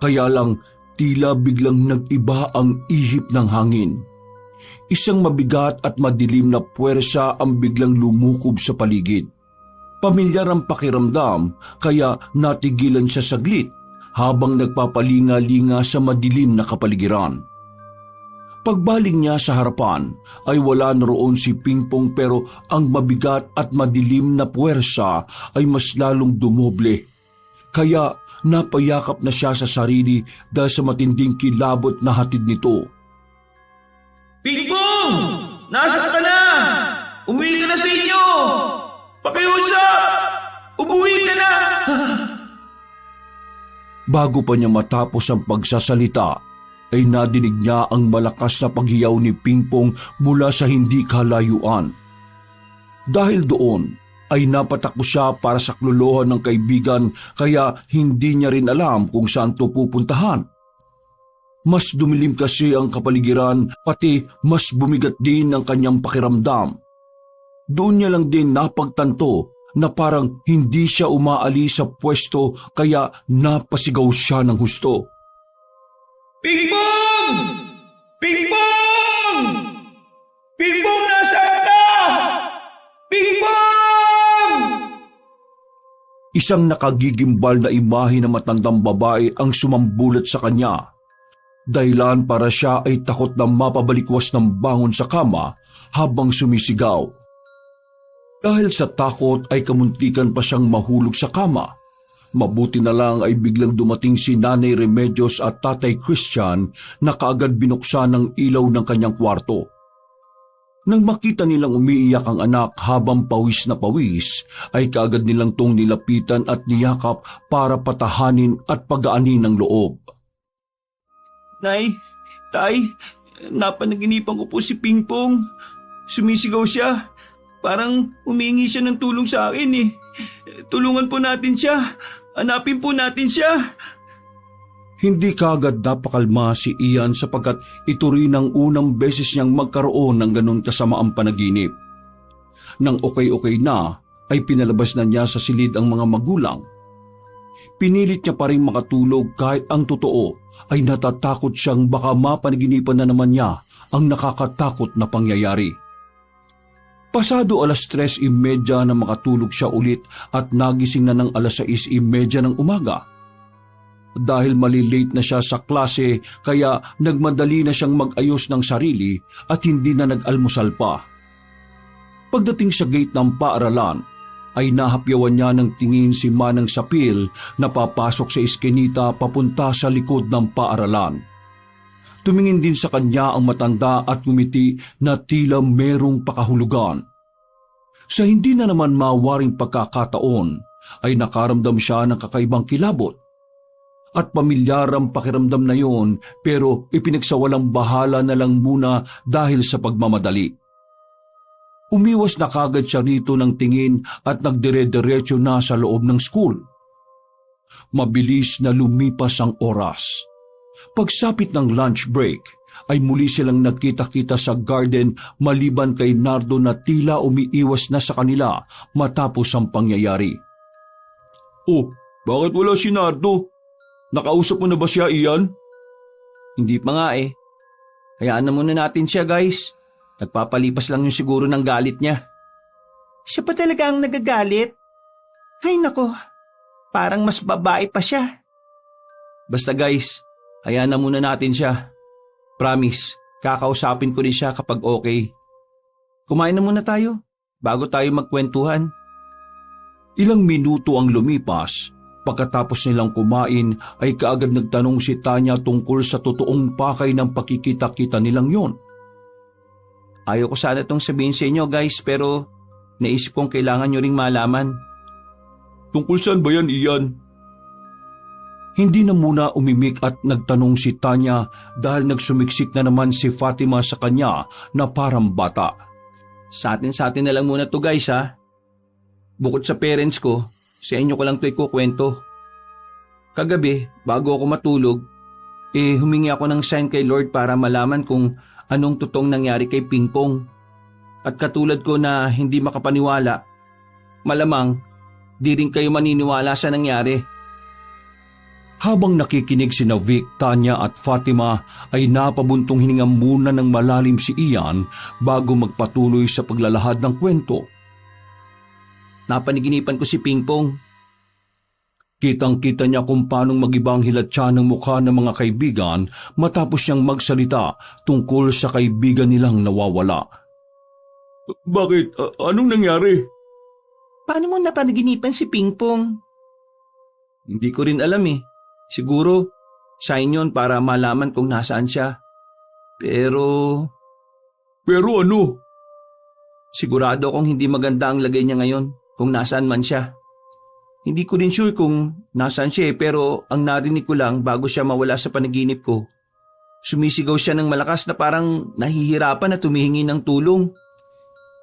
Kaya lang tila biglang nag-iba ang ihip ng hangin. Isang mabigat at madilim na puwersa ang biglang lumukob sa paligid. Pamilyar ang pakiramdam kaya natigilan siya saglit habang nagpapalinga-linga sa madilim na kapaligiran. Pagbaling niya sa harapan ay wala na roon si Pingpong pero ang mabigat at madilim na puwersa ay mas lalong dumoble. Kaya napayakap na siya sa sarili dahil sa matinding kilabot na hatid nito. Pingpong! Nasaan ka na? Umuwi ka na sa inyo! Pakiusap! Umuwi ka na! Bago pa niya matapos ang pagsasalita, ay nadinig niya ang malakas na paghiyaw ni Pingpong mula sa hindi kalayuan. Dahil doon, ay napatakbo siya para sa kluluhan ng kaibigan kaya hindi niya rin alam kung saan to pupuntahan. Mas dumilim kasi ang kapaligiran pati mas bumigat din ang kanyang pakiramdam. Doon niya lang din napagtanto na parang hindi siya umaali sa pwesto kaya napasigaw siya ng husto. Pingpong! Pingpong! Pingpong, nasaan ka? Pingpong! Isang nakagigimbal na imahe ng matandang babae ang sumambulat sa kanya. Dahilan para siya ay takot na mapabalikwas ng bangon sa kama habang sumisigaw. Dahil sa takot ay kamuntikan pa siyang mahulog sa kama. Mabuti na lang ay biglang dumating si Nanay Remedios at Tatay Christian na kaagad binuksan ng ilaw ng kanyang kwarto. Nang makita nilang umiiyak ang anak habang pawis na pawis, ay kaagad nilang tong nilapitan at niyakap para patahanin at pagaanin ng loob. Nay, Tay, napanaginipan ko po si Pingpong. Sumisigaw siya. Parang humingi siya ng tulong sa akin eh. Tulungan po natin siya. Hanapin po natin siya. Hindi kaagad napakalma si Ian sapagkat ito rin ang unang beses niyang magkaroon ng ganun kasamaang panaginip. Nang okay-okay na, ay pinalabas na niya sa silid ang mga magulang. Pinilit niya pa rin makatulog kahit ang totoo ay natatakot siyang baka mapanaginipan na naman niya ang nakakatakot na pangyayari. Pasado 3:30 na makatulog siya ulit at nagising na ng 6:30 ng umaga. Dahil malilate na siya sa klase kaya nagmadali na siyang mag-ayos ng sarili at hindi na nag-almusal pa. Pagdating sa gate ng paaralan, ay nahapyawan niya ng tingin si Manang Sapil na papasok sa eskinita papunta sa likod ng paaralan. Tumingin din sa kanya ang matanda at ngumiti na tila merong pakahulugan. Sa hindi na naman mawaring pagkakataon ay nakaramdam siya ng kakaibang kilabot. At pamilyar ang pakiramdam na yon pero ipinagsawalang bahala na lang muna dahil sa pagmamadali. Umiwas na kagad siya rito ng tingin at nagdire-diretso na sa loob ng school. Mabilis na lumipas ang oras. Pagsapit ng lunch break, ay muli silang nagkita-kita sa garden maliban kay Nardo na tila umiiwas na sa kanila matapos ang pangyayari. Oh, bakit wala si Nardo? Nakausap mo na ba siya, Ian? Hindi pa nga eh. Hayaan na muna natin siya, guys. Nagpapalipas lang yung siguro ng galit niya. Siya pa talaga ang nagagalit? Ay nako, parang mas babae pa siya. Basta guys, hayaan na muna natin siya. Promise, kakausapin ko rin siya kapag okay. Kumain na muna tayo, bago tayo magkwentuhan. Ilang minuto ang lumipas. Pagkatapos nilang kumain ay kaagad nagtanong si Tanya tungkol sa totoong pakay ng pakikita-kita nilang yon. Ayaw ko sana itong sabihin sa inyo guys pero naisip kong kailangan nyo ring malaman. Tungkol saan ba yan, Ian? Hindi na muna umimik at nagtanong si Tanya dahil nagsumiksik na naman si Fatima sa kanya na parang bata. Sa atin na lang muna to guys ha. Bukod sa parents ko, sa inyo ko lang ito ikukwento. Kagabi, bago ako matulog, humingi ako ng sign kay Lord para malaman kung anong totoong nangyari kay Pingpong. At katulad ko na hindi makapaniwala, malamang di rin kayo maniniwala sa nangyari. Habang nakikinig sina Vic, Tanya at Fatima ay napabuntong hininga muna ng malalim si Ian bago magpatuloy sa paglalahad ng kwento. Napaniginipan ko si Pingpong. Kitang-kita niya kung paanong mag-ibang hilatsa ng mukha ng mga kaibigan matapos siyang magsalita tungkol sa kaibigan nilang nawawala. Bakit? Anong nangyari? Paano mo napanaginipan si Pingpong? Hindi ko rin alam eh. Siguro, sign yun para malaman kung nasaan siya. Pero ano? sigurado akong hindi maganda ang lagay niya ngayon kung nasaan man siya. Hindi ko din sure kung nasaan siya pero ang narinig ko lang bago siya mawala sa panaginip ko. Sumisigaw siya ng malakas na parang nahihirapan na tumihingi ng tulong.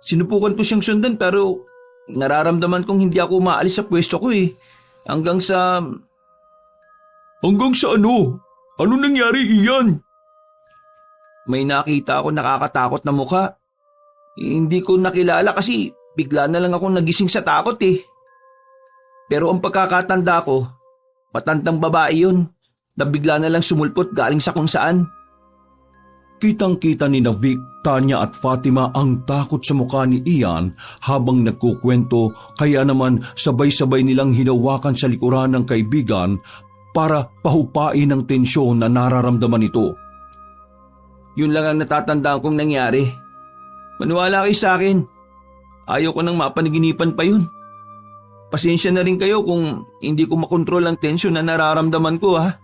Sinubukan ko siyang sundan pero nararamdaman kong hindi ako maalis sa pwesto ko eh. Hanggang sa ano? Anong nangyari, Ian? may nakita ako nakakatakot na mukha. Hindi ko nakilala kasi bigla na lang akong nagising sa takot eh. Pero ang pagkakatanda ko, matandang babae yun na bigla na lang sumulpot galing sa kung saan. Kitang-kita ni Vic, Tanya at Fatima ang takot sa mukha ni Ian habang nagkukwento kaya naman sabay-sabay nilang hinawakan sa likuran ng kaibigan para pahupain ang tensyon na nararamdaman ito. Yun lang ang natatandaan kong nangyari. Maniwala kayo sa akin. Ayaw ko nang mapanaginipan pa yun. Pasensya na rin kayo kung hindi ko makontrol ang tensyon na nararamdaman ko ha.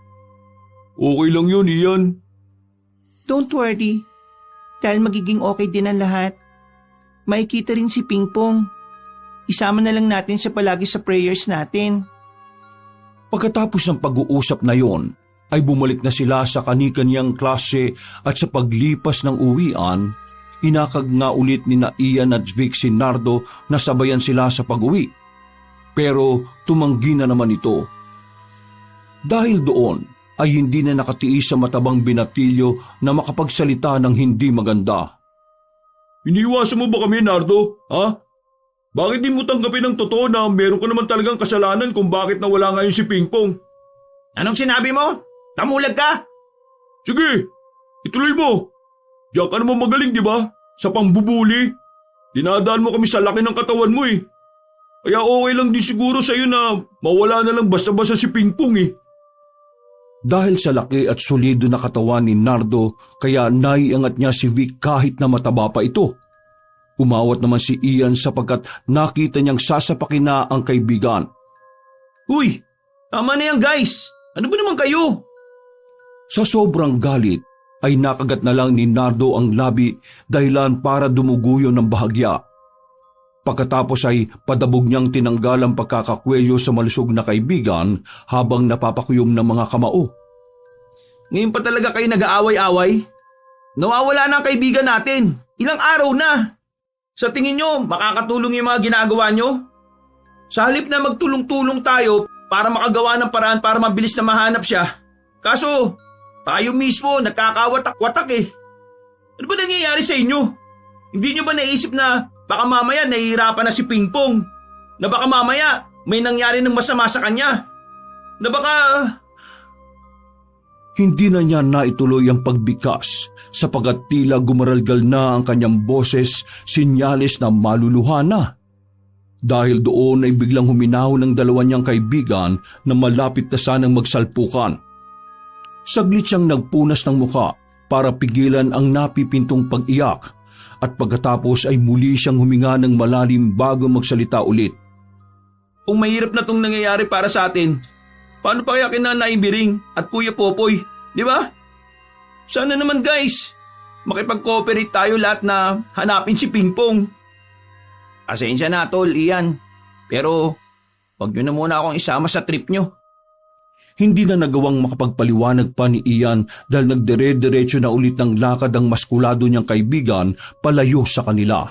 Okay lang yun, Ian. Don't worry. Dahil magiging okay din ang lahat. Makikita rin si Pingpong. Isama na lang natin siya palagi sa prayers natin. Pagkatapos ng pag-uusap na yon, ay bumalik na sila sa kani-kaniyang klase at sa paglipas ng uwian, inakag nga ulit ni na Ian at Vic si Nardo na sabayan sila sa pag-uwi. Pero tumanggi na naman ito. Dahil doon ay hindi na nakatiis sa matabang binatilyo na makapagsalita ng hindi maganda. Iniiwasan mo ba kami, Nardo? Ha? Bakit di mo tanggapin ang totoo na meron ka naman talagang kasalanan kung bakit nawala ngayon si Pingpong? Anong sinabi mo? Namulag ka? Sige, ituloy mo. Diyan ka naman magaling, di ba? Sa pangbubuli. Dinadaan mo kami sa laki ng katawan mo eh. Kaya okay lang din siguro sa'yo na mawala na lang basta-basta si Pingpong eh. Dahil sa laki at solido na katawan ni Nardo, kaya naiangat niya si Vic kahit na mataba pa ito. Umawat naman si Ian sapagkat nakita niyang sasapakin na ang kaibigan. Uy, tama na yan guys. Ano ba naman kayo? Sa sobrang galit, ay nakagat na lang ni Nardo ang labi dahilan para dumuguyo ng bahagya. Pagkatapos ay padabog niyang tinanggal ang pagkakakwelyo sa malusog na kaibigan habang napapakuyom ng mga kamao. Ngayon pa talaga kayo nag-aaway-away? Nawawala na ang kaibigan natin. Ilang araw na. Sa tingin nyo, makakatulong yung mga ginagawa nyo? Sa halip na magtulong-tulong tayo para makagawa ng paraan para mabilis na mahanap siya. Kaso, tayo mismo nagkakawatak-watak eh. Ano ba nangyayari sa inyo? Hindi nyo ba naisip na baka mamaya nahihirapan na si Pingpong? Na baka mamaya may nangyari ng masama sa kanya? Na baka... Hindi na niya naituloy ang pagbikas sapagkat tila gumaralgal na ang kanyang boses, sinyalis na maluluha na. Dahil doon ay biglang huminaw ng dalawa niyang kaibigan na malapit na sanang magsalpukan. Saglit siyang nagpunas ng muka para pigilan ang napipintong pag-iyak at pagkatapos ay muli siyang huminga ng malalim bago magsalita ulit. Kung mahirap na itong nangyayari para sa atin, paano pa kaya kina Nanay Biring at Kuya Popoy, di ba? Sana naman guys, makipag-cooperate tayo lahat na hanapin si Pingpong. Pasensya na tol, Ian. Pero wag nyo na muna akong isama sa trip nyo. Hindi na nagawang makapagpaliwanag pa ni Ian dahil nagdire-diretso na ulit ng lakad ang maskulado niyang kaibigan palayo sa kanila.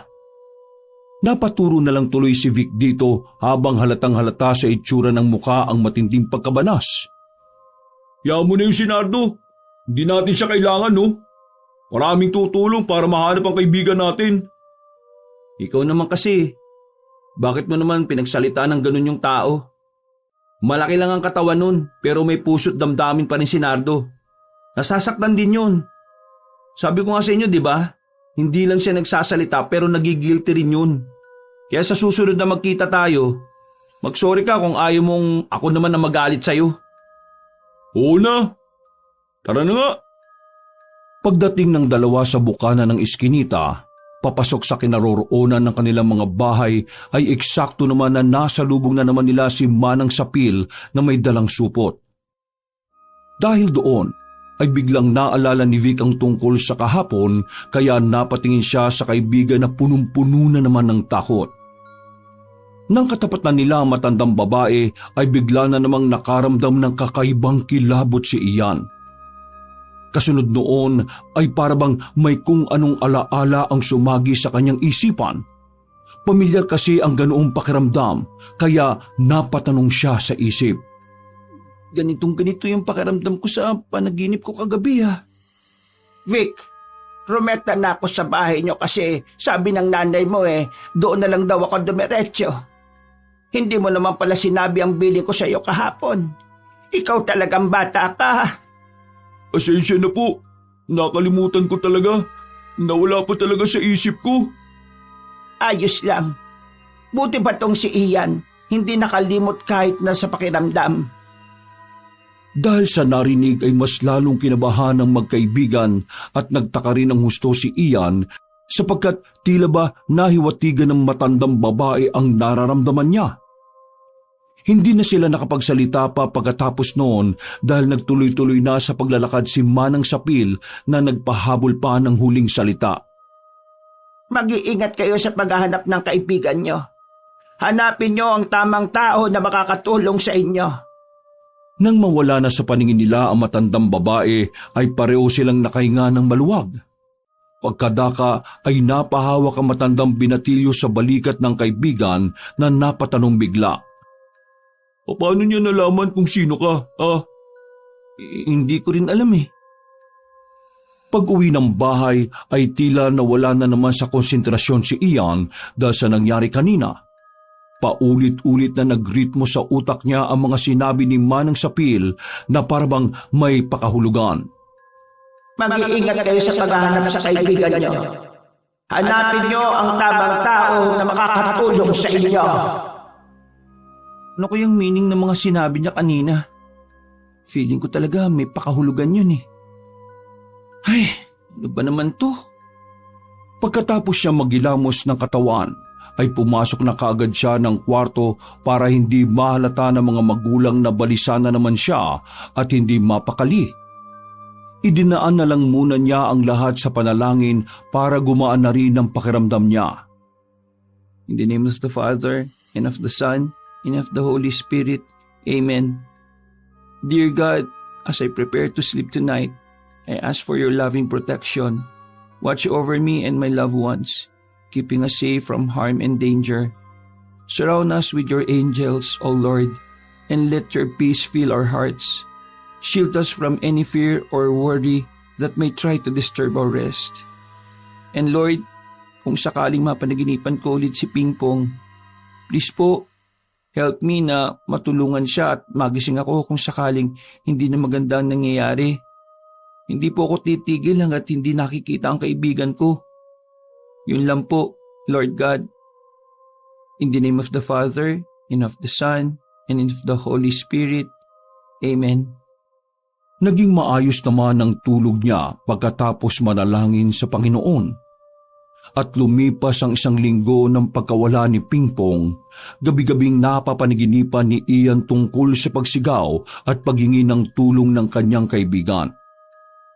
Napaturo na lang tuloy si Vic dito habang halatang halata sa itsura ng muka ang matinding pagkabanas. Hayaan mo na yung si Nardo. Hindi natin siya kailangan, no? Maraming tutulong para mahanap ang kaibigan natin. Ikaw naman kasi, bakit mo naman pinagsalita ng ganun yung tao? Malaki lang ang katawan nun, pero may puso't damdamin pa rin si Nardo. Nasasaktan din yun. Sabi ko nga sa inyo, di ba? Hindi lang siya nagsasalita pero nagigilty rin yun. Kaya sa susunod na magkita tayo, mag-sorry ka kung ayaw mong ako naman na magalit sa'yo. Oo na. Tara na nga. Pagdating ng dalawa sa bukana ng iskinita, papasok sa kinaroroonan ng kanilang mga bahay ay eksakto naman na nasa lubong na naman nila si Manang Sapil na may dalang supot. Dahil doon, ay biglang naalala ni Vic ang tungkol sa kahapon kaya napatingin siya sa kaibigan na punong-puno na naman ng takot. Nang katapat na nila ang matandang babae ay bigla na namang nakaramdam ng kakaibang kilabot si Ian. Kasunod noon ay parabang may kung anong alaala ang sumagi sa kanyang isipan. Pamilyar kasi ang ganoong pakiramdam kaya napatanong siya sa isip. Ganito yung pakiramdam ko sa panaginip ko kagabi ha. Vic, rumekta na ako sa bahay niyo kasi sabi ng nanay mo doon na lang daw ako dumiretso. Hindi mo naman pala sinabi ang bili ko sa iyo kahapon. Ikaw talagang bata ka. Pasensya na po. Nakalimutan ko talaga. Nawala po talaga sa isip ko. Ayos lang. Buti ba tong si Ian, hindi nakalimot kahit na sa pakiramdam. Dahil sa narinig ay mas lalong kinabahan ng magkaibigan at nagtaka rin ng husto si Ian sapagkat tila ba nahiwatigan ng matandang babae ang nararamdaman niya. Hindi na sila nakapagsalita pa pagkatapos noon dahil nagtuloy-tuloy na sa paglalakad si Manang Sapil na nagpahabol pa ng huling salita. Mag-iingat kayo sa paghahanap ng kaibigan nyo. Hanapin nyo ang tamang tao na makakatulong sa inyo. Nang mawala na sa paningin nila ang matandang babae ay pareho silang nakahinga ng maluwag. Pagkadaka ay napahawak ang matandang binatilyo sa balikat ng kaibigan na napatanong bigla. Paano niya nalaman kung sino ka, ha? Hindi ko rin alam eh. Pag-uwi ng bahay ay tila nawala na naman sa konsentrasyon si Ian dahil sa nangyari kanina. Paulit-ulit na nagritmo sa utak niya ang mga sinabi ni Manang Sapil na parabang may pakahulugan. Mag-iingat kayo sa paghahanap sa kaibigan nyo. Hanapin nyo ang tamang tao na makakatulong sa inyo. Ano kayang meaning ng mga sinabi niya kanina? Feeling ko talaga may pakahulugan yun eh. Ay, ano ba naman to? Pagkatapos siya magilamos ng katawan, ay pumasok na kaagad siya ng kwarto para hindi mahalata ng mga magulang na balisa na naman siya at hindi mapakali. Idinaan na lang muna niya ang lahat sa panalangin para gumaan na rin ang pakiramdam niya. In the name of the Father, and of the Son, and of the Holy Spirit. Amen. Dear God, as I prepare to sleep tonight, I ask for your loving protection. Watch over me and my loved ones, keeping us safe from harm and danger. Surround us with your angels, O Lord, and let your peace fill our hearts. Shield us from any fear or worry that may try to disturb our rest. And Lord, kung sakaling mapanaginipan ko ulit si Pingpong, please po, help me na matulungan siya at magising ako kung sakaling hindi na maganda ang nangyayari. Hindi po ako titigil hanggat hindi nakikita ang kaibigan ko. Yun lang po, Lord God. In the name of the Father, and of the Son, and of the Holy Spirit. Amen. Naging maayos naman ang tulog niya pagkatapos manalangin sa Panginoon. At lumipas ang 1 linggo ng pagkawala ni Pingpong, gabi-gabing napapanaginipan ni Ian tungkol sa pagsigaw at paghingi ng tulong ng kanyang kaibigan.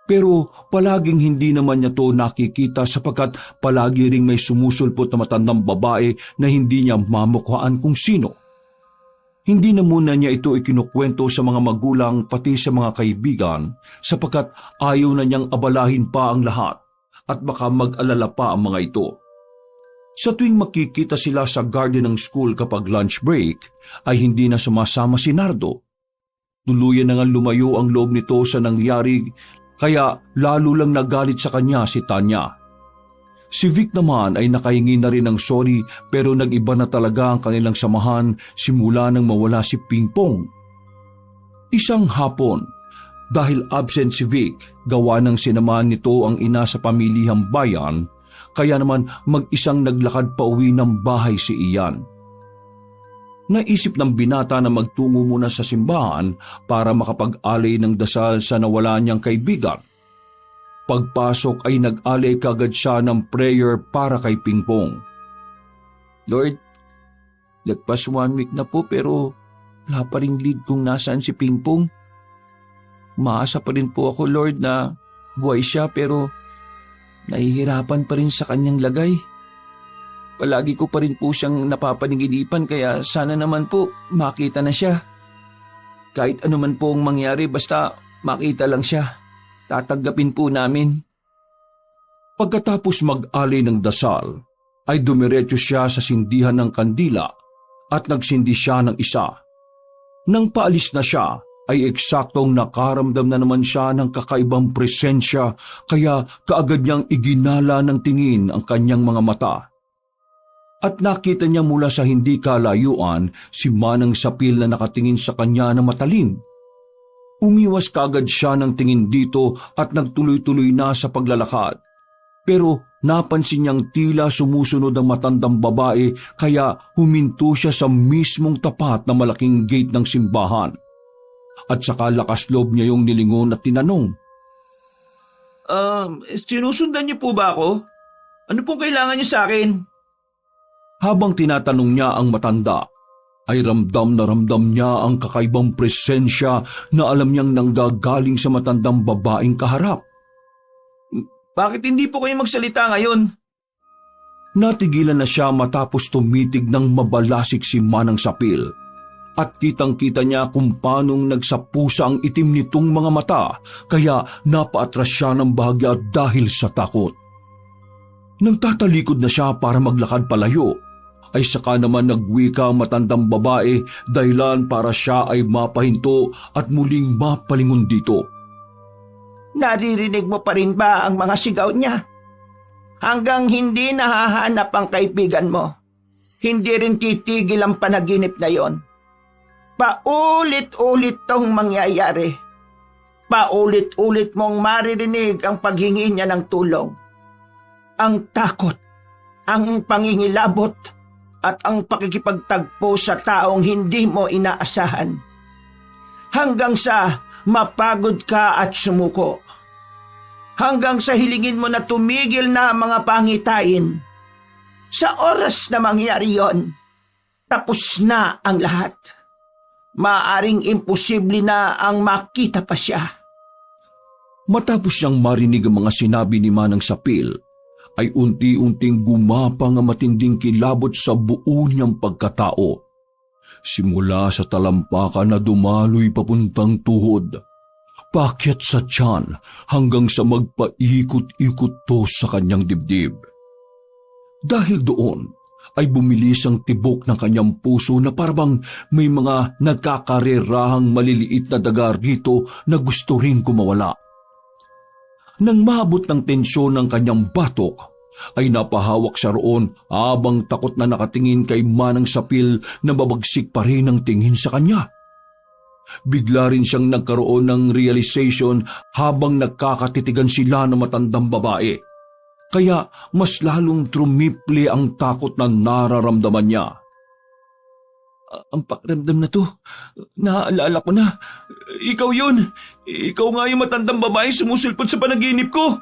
Pero palaging hindi naman niya to nakikita sapagkat palagi ring may sumusulpot na matandang babae na hindi niya mamukhaan kung sino. Hindi na muna niya ito ikinukwento sa mga magulang pati sa mga kaibigan sapagkat ayaw na niyang abalahin pa ang lahat at baka mag-alala pa ang mga ito. Sa tuwing makikita sila sa garden ng school kapag lunch break ay hindi na sumasama si Nardo. Tuluyan na nga lumayo ang loob nito sa nangyari kaya lalo lang nagalit sa kanya si Tanya. Si Vic naman ay nakahingi na rin ng sorry pero nag-iba na talaga ang kanilang samahan simula nang mawala si Pingpong. Isang hapon, dahil absent si Vic, gawa ng sinamahan nito ang ina sa pamilihang bayan, kaya naman mag-isang naglakad pa uwi ng bahay si Ian. Naisip ng binata na magtungo muna sa simbahan para makapag-alay ng dasal sa nawala niyang kaibigan. Pagpasok ay nag-alay kagad siya ng prayer para kay Pingpong. Lord, lagpas 1 week na po pero wala pa rin lead kung nasaan si Pingpong. Umaasa pa rin po ako, Lord, na buhay siya pero nahihirapan pa rin sa kanyang lagay. Palagi ko pa rin po siyang napapaniginipan kaya sana naman po makita na siya. Kahit ano man po ang mangyari basta makita lang siya. Tatanggapin po namin. Pagkatapos mag-alay ng dasal, ay dumiretso siya sa sindihan ng kandila at nagsindi siya ng isa. Nang paalis na siya, ay eksaktong nakaramdam na naman siya ng kakaibang presensya kaya kaagad niyang iginala ng tingin ang kanyang mga mata. At nakita niya mula sa hindi kalayuan si Manang Sapil na nakatingin sa kanya na matalim. Umiwas kaagad siya ng tingin dito at nagtuloy-tuloy na sa paglalakad. Pero napansin niyang tila sumusunod ang matandang babae kaya huminto siya sa mismong tapat na malaking gate ng simbahan. At saka lakas loob niya yung nilingon at tinanong. Sinusundan niyo po ba ako? Ano pong kailangan niyo sa akin? Habang tinatanong niya ang matanda, ay ramdam na ramdam niya ang kakaibang presensya na alam niyang nanggagaling sa matandang babaeng kaharap. Bakit hindi po kayo magsalita ngayon? Natigilan na siya matapos tumitig ng mabalasik si Manang Sapil. At kitang-kita niya kung paanong nagsapusa ang itim nitong mga mata kaya napaatras siya ng bahagya dahil sa takot. Nang tatalikod na siya para maglakad palayo, ay saka naman nagwika ang matandang babae dahilan para siya ay mapahinto at muling mapalingon dito. Naririnig mo pa rin ba ang mga sigaw niya? Hanggang hindi nahahanap ang kaibigan mo, hindi rin titigil ang panaginip na yon. Paulit-ulit tong mangyayari. Paulit-ulit mong maririnig ang paghingi niya ng tulong. Ang takot, ang pangingilabot, at ang pakikipagtagpo sa taong hindi mo inaasahan. Hanggang sa mapagod ka at sumuko. Hanggang sa hilingin mo na tumigil na ang mga pangitain. Sa oras na mangyari yon, tapos na ang lahat. Maaring imposible na ang makita pa siya. Matapos siyang marinig ang mga sinabi ni Manang Sapil, ay unti-unting gumapang ang matinding kilabot sa buo niyang pagkatao. Simula sa talampakan na dumaloy papuntang tuhod, paakyat sa tiyan hanggang sa magpaikot-ikot to sa kanyang dibdib. Dahil doon ay bumilis ang tibok ng kanyang puso na parang may mga nagkakarerahang maliliit na daga rito na gusto ring kumawala. Nang maabot ng tensyon ng kanyang batok, ay napahawak siya roon habang takot na nakatingin kay Manang Sapil na babagsik pa rin ang tingin sa kanya. Bigla rin siyang nagkaroon ng realization habang nagkakatitigan sila ng matandang babae. Kaya mas lalong trumipli ang takot na nararamdaman niya. Ang pakiramdam na to, naaalala ko na. Ikaw yun. Ikaw nga yung matandang babae sumusulpot sa panaginip ko.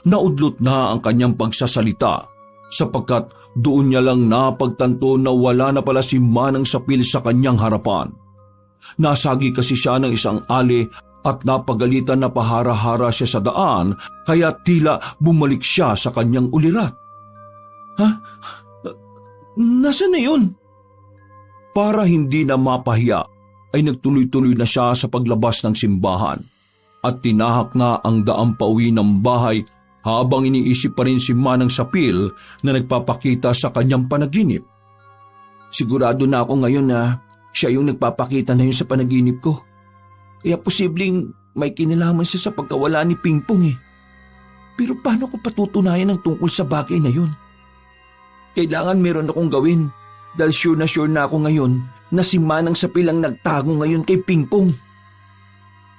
Naudlot na ang kanyang pagsasalita sapagkat doon niya lang napagtanto na wala na pala si Manang Sapil sa kanyang harapan. Nasagi kasi siya ng isang ali at napagalitan na pahara-hara siya sa daan kaya tila bumalik siya sa kanyang ulirat. Ha? Nasaan na yun? Para hindi na mapahiya ay nagtuloy-tuloy na siya sa paglabas ng simbahan at tinahak na ang daang pauwi ng bahay habang iniisip pa rin si Manang Sapil na nagpapakita sa kanyang panaginip. Sigurado na ako ngayon na siya yung nagpapakita na yun sa panaginip ko. Kaya posibleng may kinalaman siya sa pagkawala ni Pingpong eh. Pero paano ko patutunayan ang tungkol sa bagay na yun? Kailangan meron akong gawin dahil sure na ako ngayon na si Manang Sapil ang nagtago ngayon kay Pingpong.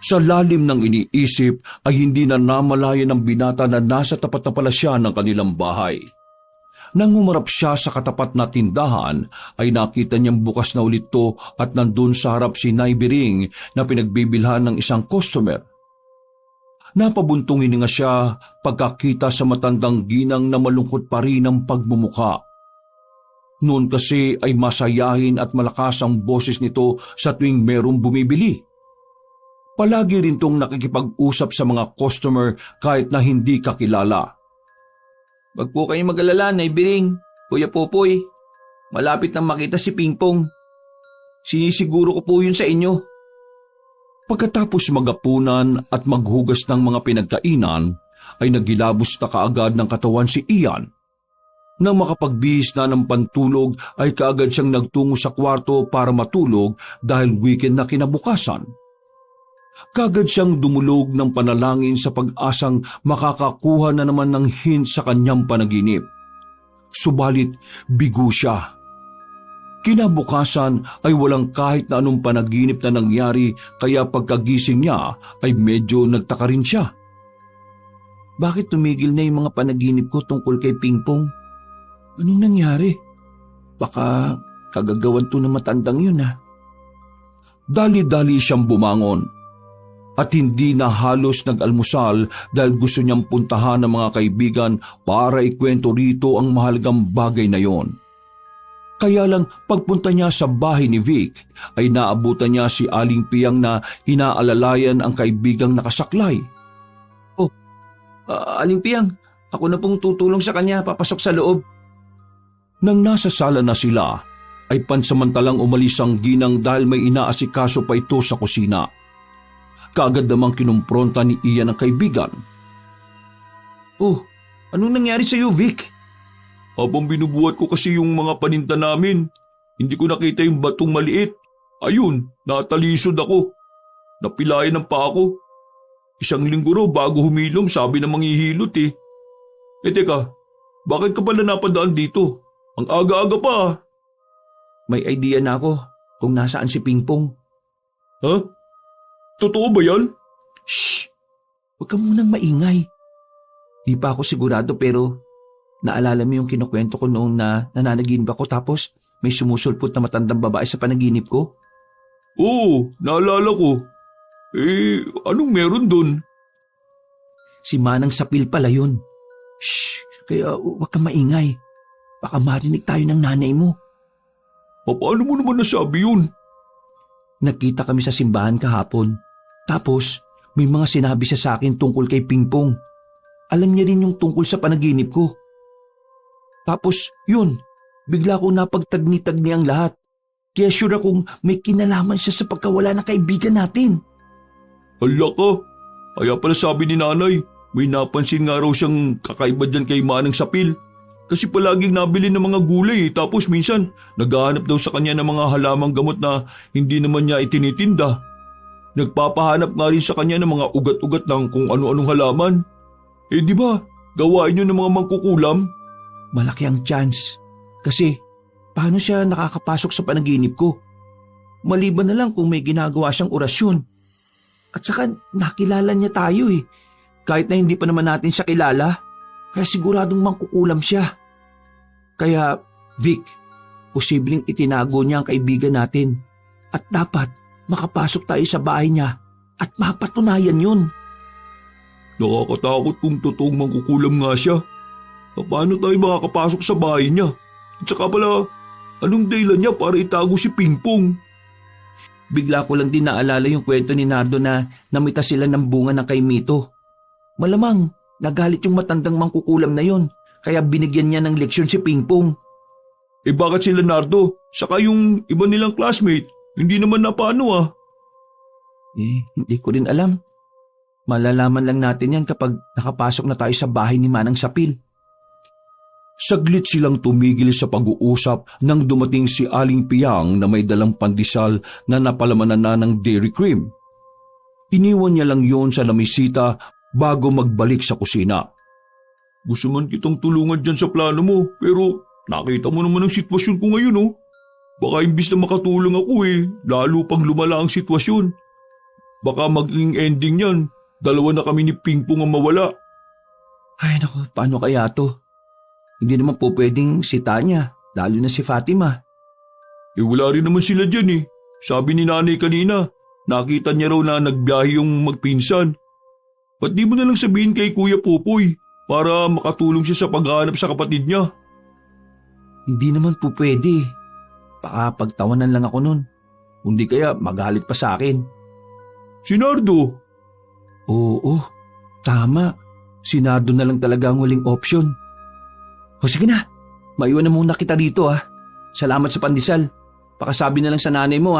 Sa lalim ng iniisip ay hindi na namalayan ng binata na nasa tapat na pala siya ng kanilang bahay. Nang umarap siya sa katapat na tindahan, ay nakita niyang bukas na ulit to at nandun sa harap si Nay Biring na pinagbibilhan ng isang customer. Napabuntong hininga siya pagkakita sa matandang ginang na malungkot pa rin ang pagmumukha. Noon kasi ay masayahin at malakas ang boses nito sa tuwing merong bumibili. Palagi rin tong nakikipag-usap sa mga customer kahit na hindi kakilala. Wag po kayong mag-alala, Nay Biring, Kuya Popoy. Malapit nang makita si Pingpong. Sinisiguro ko po yun sa inyo. Pagkatapos magapunan at maghugas ng mga pinagkainan, ay nagilabos na kaagad ng katawan si Ian. Nang makapagbihis na ng pantulog ay kaagad siyang nagtungo sa kwarto para matulog dahil weekend na kinabukasan. Kaagad siyang dumulog ng panalangin sa pag-asang makakakuha na naman ng hint sa kanyang panaginip. Subalit bigo siya. Kinabukasan ay walang kahit na anong panaginip na nangyari kaya pagkagising niya ay medyo nagtaka rin siya. Bakit tumigil na yung mga panaginip ko tungkol kay Pingpong? Anong nangyari? Baka kagagawan to ng matandang yun ha. Dali-dali siyang bumangon at hindi na halos nag-almusal dahil gusto niyang puntahan ng mga kaibigan para ikwento rito ang mahalagang bagay na yon. Kaya lang pagpunta niya sa bahay ni Vic ay naabutan niya si Aling Piang na inaalalayan ang kaibigang nakasaklay. Oh, Aling Piang, ako na pong tutulong sa kanya papasok sa loob. Nang nasa sala na sila, ay pansamantalang umalis ang ginang dahil may inaasikaso pa ito sa kusina. Kaagad namang kinumpronta ni Ian ang kaibigan. Oh, anong nangyari sa iyo, Vic? Habang binubuhat ko kasi yung mga paninda namin, hindi ko nakita yung batong maliit. Ayun, natalisod ako. Napilayan ng paa ko. Isang linggo raw bago humilom, sabi ng manghihilot eh. Teka, bakit ka pala napadaan dito? Ang aga-aga pa ah. May idea na ako kung nasaan si Pingpong. Ha? Totoo ba yan? Shh! Huwag ka munang maingay. Di pa ako sigurado pero naalala mo yung kinukwento ko noong na nananaginip ako tapos may sumusulpot na matandang babae sa panaginip ko? Oo, naalala ko. Anong meron dun? Si Manang Sapil pala yun. Shh! Kaya huwag kang maingay. Baka marinig tayo ng nanay mo. Paano mo naman nasabi yun? Nagkita kami sa simbahan kahapon. Tapos may mga sinabi siya sa akin tungkol kay Pingpong. Alam niya rin yung tungkol sa panaginip ko. Tapos yun, bigla ko napagtagni-tagni ang lahat. Kaya sure akong may kinalaman siya sa pagkawala ng kaibigan natin. Hala ka, kaya pala sabi ni nanay, may napansin nga raw siyang kakaiba dyan kay Manang Sapil. Kasi palaging nabili ng mga gulay tapos minsan naghahanap daw sa kanya ng mga halamang gamot na hindi naman niya itinitinda. Nagpapahanap nga rin sa kanya ng mga ugat-ugat ng kung ano-anong halaman. Di ba, gawain niyo ng mga mangkukulam? Malaki ang chance. Kasi paano siya nakakapasok sa panaginip ko? Maliban na lang kung may ginagawa siyang orasyon. At saka nakilala niya tayo eh. Kahit na hindi pa naman natin siya kilala, kaya siguradong mangkukulam siya. Kaya, Vic, posibleng itinago niya ang kaibigan natin. At dapat makapasok tayo sa bahay niya at mapatunayan yun. Nakakatakot kung totoong mangkukulam nga siya. Paano tayo makakapasok sa bahay niya? At saka pala, anong dahilan niya para itago si Pingpong? Bigla ko lang din naalala yung kwento ni Nardo na namita sila ng bunga ng kay Mito. Malamang, nagalit yung matandang mangkukulam na yon, kaya binigyan niya ng leksyon si Pingpong. Bakit sila Nardo? Saka yung iba nilang classmate, hindi naman na paano ah. Hindi ko rin alam. Malalaman lang natin yan kapag nakapasok na tayo sa bahay ni Manang Sapil. Saglit silang tumigil sa pag-uusap nang dumating si Aling Piang na may dalang pandesal na napalamanan na ng dairy cream. Iniwan niya lang yon sa lamisita bago magbalik sa kusina. Gusto man kitang tulungan dyan sa plano mo, pero nakita mo naman ang sitwasyon ko ngayon oh. Baka imbis na makatulong ako lalo pang lumala ang sitwasyon. Baka maging ending yan, dalawa na kami ni Pingpong ang mawala. Ay naku, paano kaya to? Hindi naman po pwedeng si Tanya, lalo na si Fatima. Wala rin naman sila dyan Sabi ni nanay kanina, nakita niya raw na nagbiyahe yung magpinsan. Ba't di mo na lang sabihin kay Kuya Popoy para makatulong siya sa paghahanap sa kapatid niya? Hindi naman po pwede. Baka pagtawanan lang ako nun. Hindi kaya magalit pa sa akin. Si Nardo? Oo, tama. Si Nardo na lang talaga ang huling option. O sige na, maiwan na muna kita dito Salamat sa pandesal. Pakasabi na lang sa nanay mo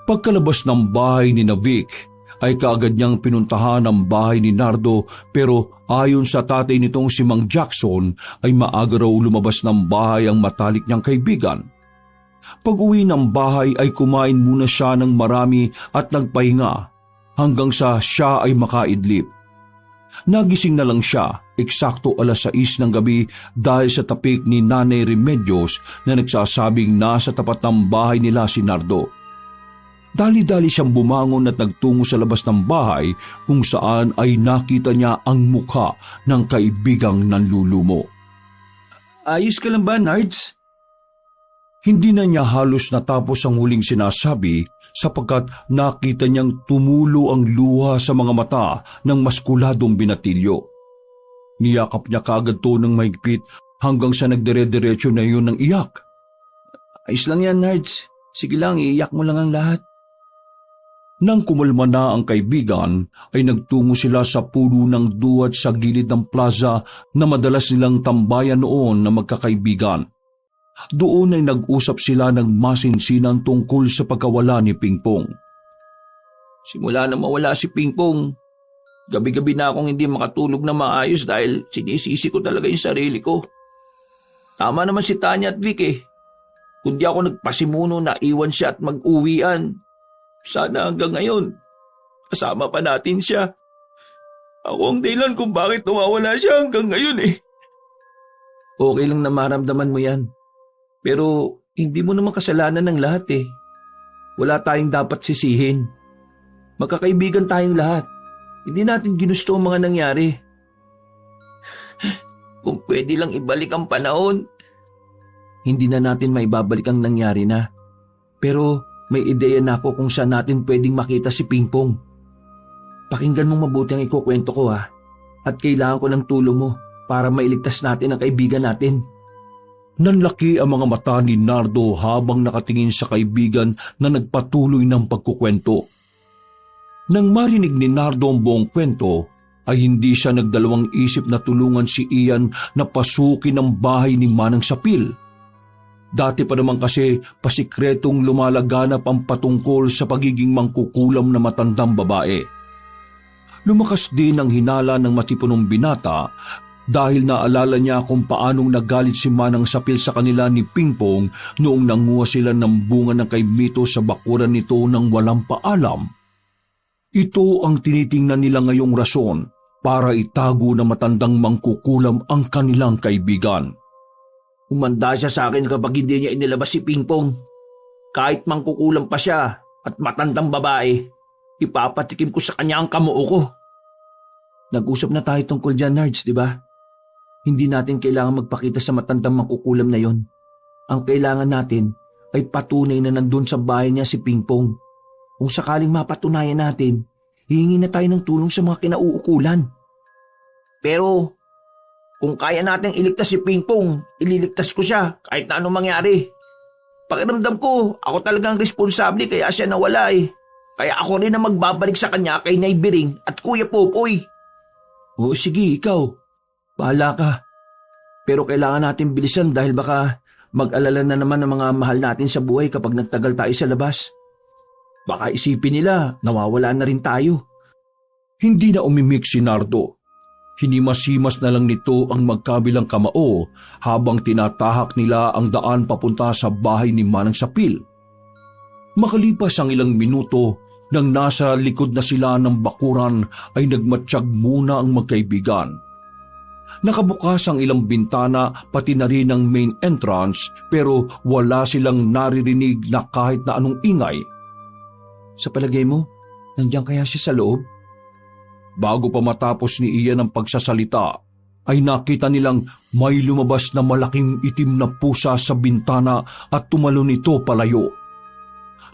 Pagkalabas ng bahay ni Vic, ay kaagad niyang pinuntahan ang bahay ni Nardo pero ayon sa tatay nitong si Mang Jackson ay maaga raw lumabas ng bahay ang matalik niyang kaibigan. Pag-uwi ng bahay ay kumain muna siya ng marami at nagpahinga hanggang sa siya ay makaidlip. Nagising na lang siya eksakto 6:00 ng gabi dahil sa tapik ni Nanay Remedios na nagsasabing nasa tapat ng bahay nila si Nardo. Dali-dali siyang bumangon at nagtungo sa labas ng bahay kung saan ay nakita niya ang mukha ng kaibigang nanlulumo. Ayos ka lang ba, Nards? Hindi na niya halos natapos ang huling sinasabi sapagkat nakita niyang tumulo ang luha sa mga mata ng maskuladong binatilyo. Niyakap niya kaagad to ng mahigpit hanggang sa nagdire-diretso na yun ng iyak. Ayos lang yan, Nards. Sige lang, iiyak mo lang ang lahat. Nang kumalma na ang kaibigan, ay nagtungo sila sa puno ng duwat sa gilid ng plaza na madalas nilang tambayan noon na magkakaibigan. Doon ay nag-usap sila ng masinsinan tungkol sa pagkawala ni Pingpong. Simula na mawala si Pingpong, gabi-gabi na akong hindi makatulog na maayos dahil sinisisi ko talaga yung sarili ko. Tama naman si Tanya at Vic eh. Kung di ako nagpasimuno na iwan siya at mag-uwian, sana hanggang ngayon, kasama pa natin siya. Ako ang dahilan kung bakit nawawala siya hanggang ngayon eh. Okay lang na maramdaman mo yan. Pero hindi mo naman kasalanan ng lahat eh. Wala tayong dapat sisihin. Magkakaibigan tayong lahat. Hindi natin ginusto ang mga nangyari. Kung pwede lang ibalik ang panahon. Hindi na natin maibabalik ang nangyari na. Pero may ideya na ako kung saan natin pwedeng makita si Pingpong. Pakinggan mong mabuti ang ikukwento ko ha. At kailangan ko ng tulong mo para mailigtas natin ang kaibigan natin. Nanlaki ang mga mata ni Nardo habang nakatingin sa kaibigan na nagpatuloy ng pagkukwento. Nang marinig ni Nardo ang buong kwento, ay hindi siya nagdalawang isip na tulungan si Ian na pasukin ang bahay ni Manang Sapil. Dati pa naman kasi pasikretong lumalaganap ang patungkol sa pagiging mangkukulam na matandang babae. Lumakas din ang hinala ng matipunong binata dahil naalala niya kung paanong nagalit si Manang Sapil sa kanila ni Pingpong noong nanguha sila ng bunga ng kay Mito sa bakuran nito nang walang paalam. Ito ang tinitingnan nila ngayong rason para itago na matandang mangkukulam ang kanilang kaibigan. Umanda siya sa akin kapag hindi niya inilabas si Pingpong. Kahit mangkukulam pa siya at matandang babae, ipapatikim ko sa kanya ang kamuo ko. Nag-usap na tayo tungkol dyan, Nards, di ba? Hindi natin kailangan magpakita sa matandang mangkukulam na yon. Ang kailangan natin ay patunay na nandun sa bahay niya si Pingpong. Kung sakaling mapatunayan natin, hihingi na tayo ng tulong sa mga kinauukulan. Pero kung kaya nating iligtas si Pingpong, ililigtas ko siya kahit na anong mangyari. Pakiramdam ko, ako talagang responsable kaya siya nawala eh. Kaya ako rin ang magbabalik sa kanya kay Nay Biring at Kuya Popoy. Oo sige, ikaw. Bahala ka. Pero kailangan natin bilisan dahil baka mag-alala na naman ang mga mahal natin sa buhay kapag nagtagal tayo sa labas. Baka isipin nila, nawawala na rin tayo. Hindi na umimik si Nardo. Hinimasimas na lang nito ang magkabilang kamao habang tinatahak nila ang daan papunta sa bahay ni Manang Sapil. Makalipas ang ilang minuto, nang nasa likod na sila ng bakuran ay nagmatsyag muna ang magkaibigan. Nakabukas ang ilang bintana pati na rin ang main entrance pero wala silang naririnig na kahit na anong ingay. Sa palagay mo, nandiyan kaya siya sa loob? Bago pa matapos ni Ian ang pagsasalita, ay nakita nilang may lumabas na malaking itim na pusa sa bintana at tumalon ito palayo.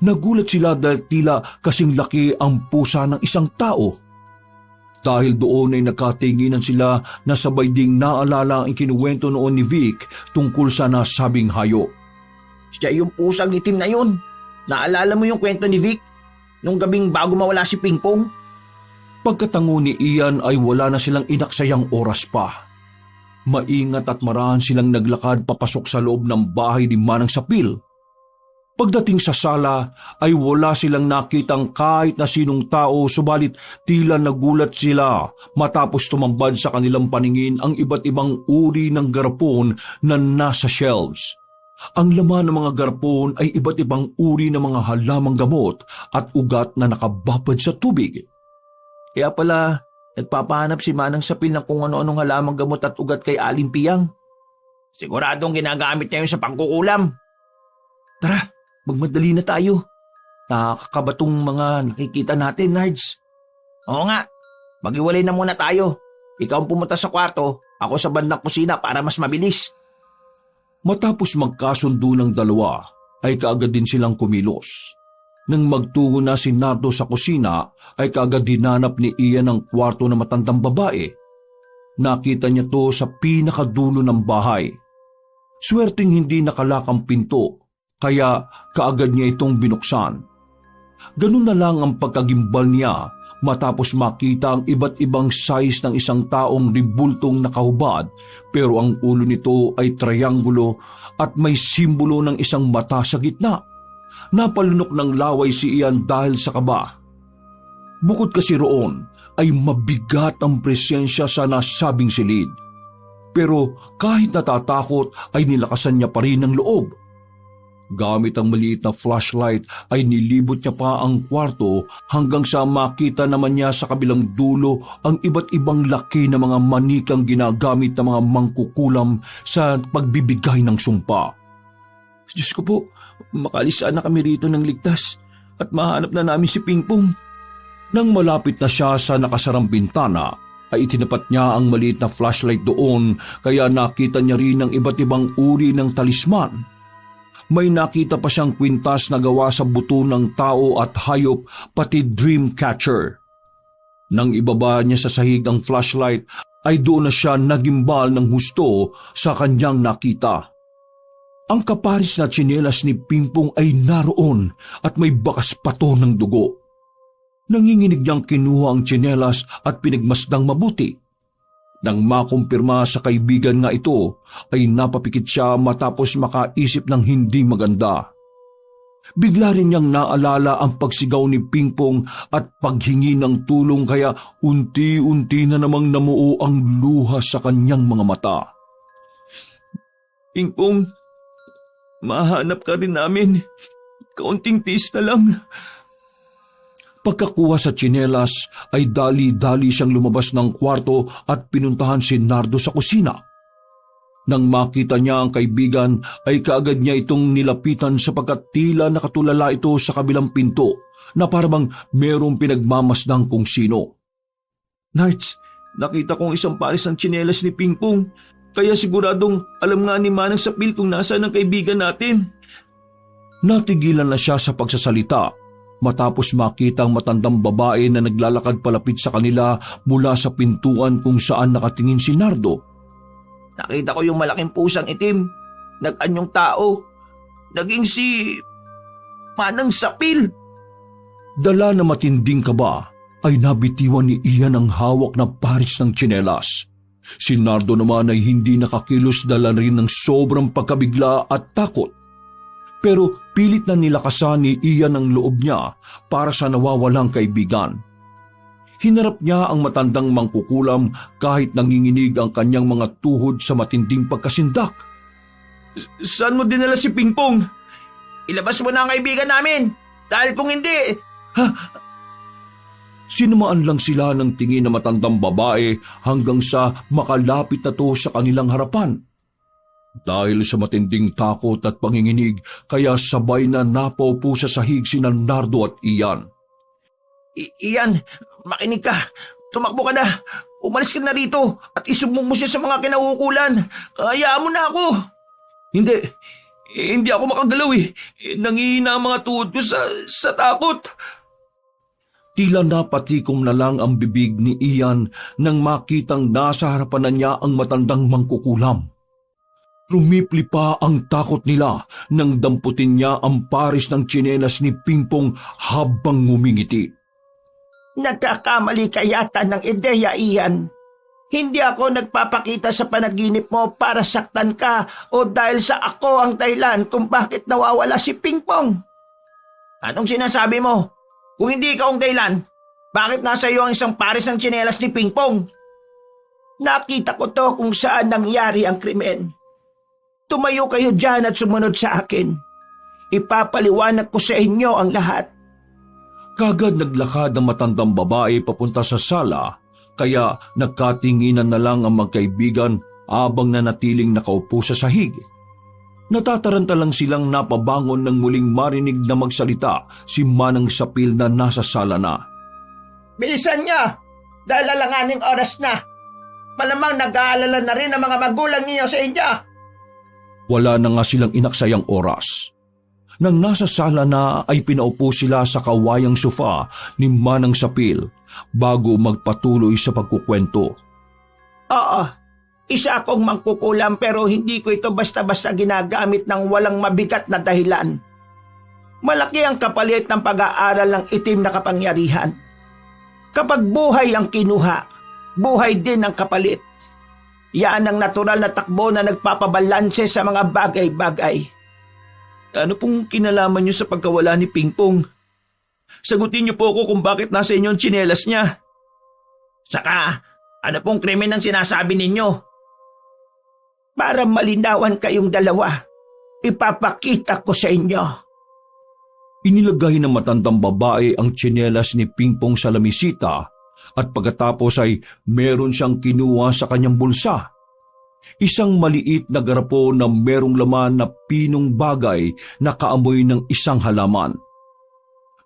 Nagulat sila dahil tila kasing laki ang pusa ng isang tao. Dahil doon ay nakatinginan sila na sabay ding naalala ang ikinuwento noon ni Vic tungkol sa nasabing hayop. Siya yung pusang itim na yun. Naalala mo yung kwento ni Vic? Nung gabing bago mawala si Pingpong? Pagkatango ni Ian ay wala na silang inaksayang oras pa. Maingat at marahan silang naglakad papasok sa loob ng bahay ni Manang Sapil. Pagdating sa sala ay wala silang nakitang kahit na sinong tao subalit tila nagulat sila matapos tumambad sa kanilang paningin ang iba't ibang uri ng garapon na nasa shelves. Ang laman ng mga garapon ay iba't ibang uri ng mga halamang gamot at ugat na nakababad sa tubig. Kaya pala, nagpapahanap si Manang Sapil ng kung ano-anong halamang gamot at ugat kay Aling Piyang. Siguradong ginagamit niya yun sa pangkukulam. Tara, magmadali na tayo. Nakakabatong mga nakikita natin, Nards. Oo nga, mag-iwalay na muna tayo. Ikaw ang pumunta sa kwarto, ako sa bandang kusina para mas mabilis. Matapos magkasundo ng dalawa, ay kaagad din silang kumilos. Nang magtungo na si Nardo sa kusina, ay kaagad dinanap ni Ian ang kwarto ng matandang babae. Nakita niya to sa pinakadulo ng bahay. Swerteng hindi nakalakang pinto, kaya kaagad niya itong binuksan. Ganun na lang ang pagkagimbal niya matapos makita ang iba't ibang size ng isang taong ribultong nakahubad pero ang ulo nito ay trianggulo at may simbolo ng isang mata sa gitna. Napalunok ng laway si Ian dahil sa kaba. Bukod kasi roon ay mabigat ang presensya sa nasabing silid. Pero kahit natatakot ay nilakasan niya pa rin ang loob. Gamit ang maliit na flashlight ay nilibot niya pa ang kwarto hanggang sa makita naman niya sa kabilang dulo ang iba't ibang laki na mga manikang ginagamit ng mga mangkukulam sa pagbibigay ng sumpa. Diyos ko po, makalis sana kami rito ng ligtas at mahanap na namin si Pingpong. Nang malapit na siya sa nakasarang bintana, ay itinapat niya ang maliit na flashlight doon kaya nakita niya rin ang iba't ibang uri ng talisman. May nakita pa siyang kwintas na gawa sa buto ng tao at hayop pati dream catcher. Nang ibaba niya sa sahig ang flashlight ay doon na siya nagimbal ng husto sa kanyang nakita. Ang kaparis na tsinelas ni Pingpong ay naroon at may bakas pato ng dugo. Nanginginig niyang kinuha ang tsinelas at pinagmasdang mabuti. Nang makumpirma sa kaibigan nga ito, ay napapikit siya matapos makaisip ng hindi maganda. Bigla rin niyang naalala ang pagsigaw ni Pingpong at paghingi ng tulong kaya unti-unti na namang namuo ang luha sa kanyang mga mata. Pingpong, mahanap ka rin namin. Kaunting tiis na lang. Pagkakuha sa tsinelas ay dali-dali siyang lumabas ng kwarto at pinuntahan si Nardo sa kusina. Nang makita niya ang kaibigan ay kaagad niya itong nilapitan sapagkat tila nakatulala ito sa kabilang pinto na parang merong pinagmamasdang kung sino. Nards, nakita kong isang pares ng tsinelas ni Pingpong. Kaya siguradong alam nga ni Manang Sapil kung nasaan ang kaibigan natin. Natigilan na siya sa pagsasalita matapos makita ang matandang babae na naglalakad palapit sa kanila mula sa pintuan kung saan nakatingin si Nardo. Nakita ko yung malaking pusang itim. Nag-anyong tao. Naging si Manang Sapil. Dala na matinding kaba ay nabitiwan ni Ian ang hawak na paris ng tsinelas. Si Nardo naman ay hindi nakakilos dala rin ng sobrang pagkabigla at takot. Pero pilit na nilakasan ni Ian ang loob niya para sa nawawalang kaibigan. Hinarap niya ang matandang mangkukulam kahit nanginginig ang kanyang mga tuhod sa matinding pagkasindak. Saan mo dinala si Pingpong? Ilabas mo na ang kaibigan namin. Dahil kung hindi... Sinumaan lang sila ng tingin na matandang babae hanggang sa makalapit na to sa kanilang harapan. Dahil sa matinding takot at panginginig, kaya sabay na napaupo sa sahig sina Nardo at Ian. Ian, makinig ka. Tumakbo ka na. Umalis ka na rito at isumbong mo siya sa mga kinauukulan. Hayaan mo na ako. Hindi ako makagalaw eh. Nangihina ang mga tuhod ko sa takot. Tila napatikom na lang ang bibig ni Ian nang makitang nasa harapan na niya ang matandang mangkukulam. Rumipli pa ang takot nila nang damputin niya ang paris ng tsinelas ni Pingpong habang ngumingiti. Nagkakamali ka yata ng ideya, Ian. Hindi ako nagpapakita sa panaginip mo para saktan ka o dahil sa ako ang dahilan kung bakit nawawala si Pingpong. Anong sinasabi mo? Kung hindi ikaw ang dahilan, bakit nasa iyo ang isang pares ng tsinelas ni Pingpong? Nakita ko to kung saan nangyari ang krimen. Tumayo kayo dyan at sumunod sa akin. Ipapaliwanag ko sa inyo ang lahat. Kagad naglakad ang matandang babae papunta sa sala, kaya nagkatinginan na lang ang magkaibigan habang nanatiling nakaupo sa sahig. Natataranta lang silang napabangon nang muling marinig na magsalita si Manang Sapil na nasa sala na. Bilisan niyo! Dahil alanganing oras na. Malamang nag-aalala na rin ang mga magulang niyo sa inyo. Wala na nga silang inaksayang oras. Nang nasa sala na ay pinaupo sila sa kawayang sofa ni Manang Sapil bago magpatuloy sa pagkukwento. Oo, isa akong mangkukulam pero hindi ko ito basta-basta ginagamit ng walang mabigat na dahilan. Malaki ang kapalit ng pag-aaral ng itim na kapangyarihan. Kapag buhay ang kinuha, buhay din ang kapalit. Yan ang natural na takbo na nagpapabalanse sa mga bagay-bagay. Ano pong kinalaman niyo sa pagkawala ni Pingpong? Sagutin niyo po ako kung bakit nasa inyo ang tsinelas niya. Saka, ano pong krimen ang sinasabi ninyo? Para malinawan kayong dalawa, ipapakita ko sa inyo. Inilagay ng matandang babae ang tsinelas ni Pingpong sa lamisita at pagkatapos ay meron siyang kinuha sa kanyang bulsa. Isang maliit na garapo na merong laman na pinong bagay na kaamoy ng isang halaman.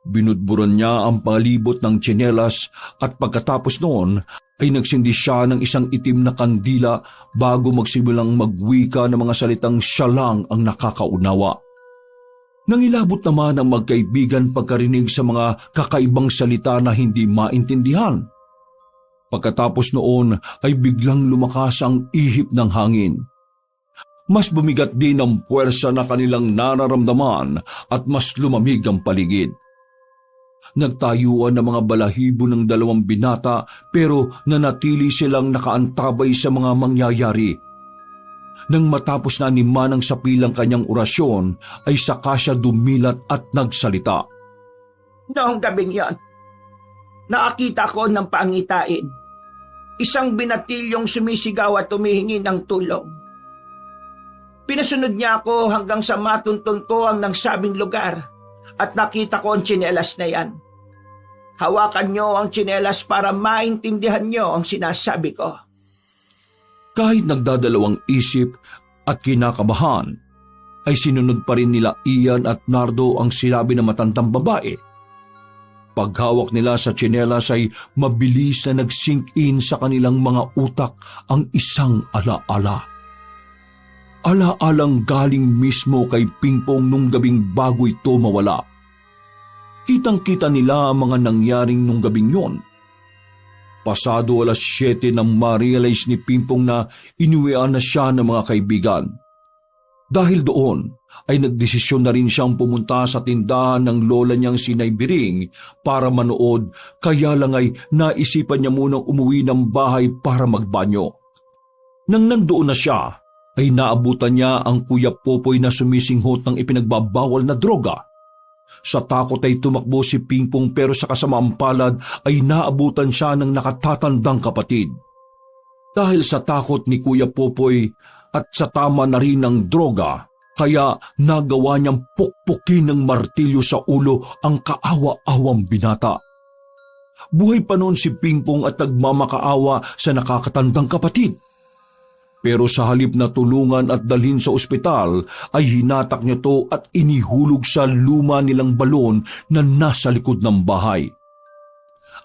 Binudburan niya ang palibot ng tsinelas at pagkatapos noon ay nagsindi siya ng isang itim na kandila bago magsimulang magwika ng mga salitang siya lang ang nakakaunawa. Nangilabot naman ang magkaibigan pagkarinig sa mga kakaibang salita na hindi maintindihan. Pagkatapos noon ay biglang lumakas ang ihip ng hangin. Mas bumigat din ang puwersa na kanilang nararamdaman at mas lumamig ang paligid. Nagtayuan ng mga balahibo ng dalawang binata pero nanatili silang nakaantabay sa mga mangyayari. Nang matapos na ni Manang Sapil ang kanyang orasyon ay saka siya dumilat at nagsalita. Noong gabing yon, nakakita ko ng pangitain. Isang binatilyong sumisigaw at tumihingi ng tulong. Pinasunod niya ako hanggang sa matuntun ko ang nagsabing lugar at nakita ko ang tsinelas na yan. Hawakan niyo ang tsinelas para maintindihan niyo ang sinasabi ko. Kahit nagdadalawang isip at kinakabahan, ay sinunod pa rin nila Ian at Nardo ang sinabi ng matandang babae. Paghawak nila sa tsinelas ay mabilis na nag-sink in sa kanilang mga utak ang isang alaala. Alaalang galing mismo kay Pingpong nung gabing bago ito mawala. Kitang-kita nila ang mga nangyaring nung gabing yon. Pasado 7:00 nang ma-realize ni Pingpong na inuwian na siya ng mga kaibigan. Dahil doon ay nagdesisyon na rin siyang pumunta sa tindahan ng lola niyang si Nay Biring para manood, kaya lang ay naisipan niya munang umuwi ng bahay para magbanyo. Nang nandoon na siya, ay naabutan niya ang Kuya Popoy na sumisinghot ng ipinagbabawal na droga. Sa takot ay tumakbo si Pingpong pero sa kasamaang palad ay naabutan siya ng nakatatandang kapatid. Dahil sa takot ni Kuya Popoy at sa tama na rin ng droga, kaya nagawa niyang pukpukin ng martilyo sa ulo ang kaawa-awang binata. Buhay pa noon si Pingpong at nagmamakaawa sa nakakatandang kapatid. Pero sa halip na tulungan at dalhin sa ospital, ay hinatak niya to at inihulog sa luma nilang balon na nasa likod ng bahay.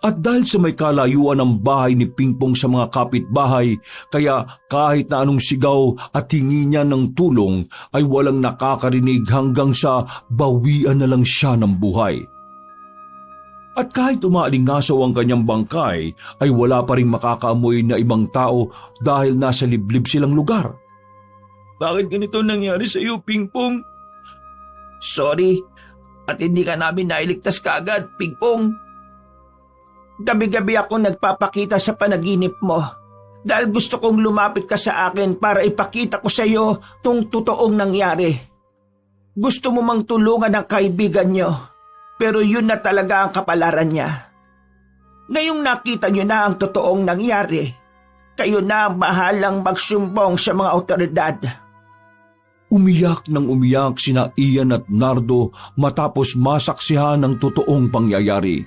At dahil sa may kalayuan ng bahay ni Pingpong sa mga kapitbahay, kaya kahit na anong sigaw at hingi niya ng tulong, ay walang nakakarinig hanggang sa bawian na lang siya ng buhay. At kahit umaalingasaw ang kanyang bangkay, ay wala pa rin makakaamoy na ibang tao dahil nasa liblib silang lugar. Bakit ganito nangyari sa iyo, Pingpong? Sorry, at hindi ka namin nailigtas kaagad, Pingpong. Gabi-gabi ako nagpapakita sa panaginip mo dahil gusto kong lumapit ka sa akin para ipakita ko sa iyo tong totoong nangyari. Gusto mo mang tulungan ang kaibigan niyo, pero yun na talaga ang kapalaran niya. Ngayong nakita niyo na ang totoong nangyari, kayo na ang bahalang magsumbong sa mga otoridad. Umiyak ng umiyak sina Ian at Nardo matapos masaksihan ng totoong pangyayari.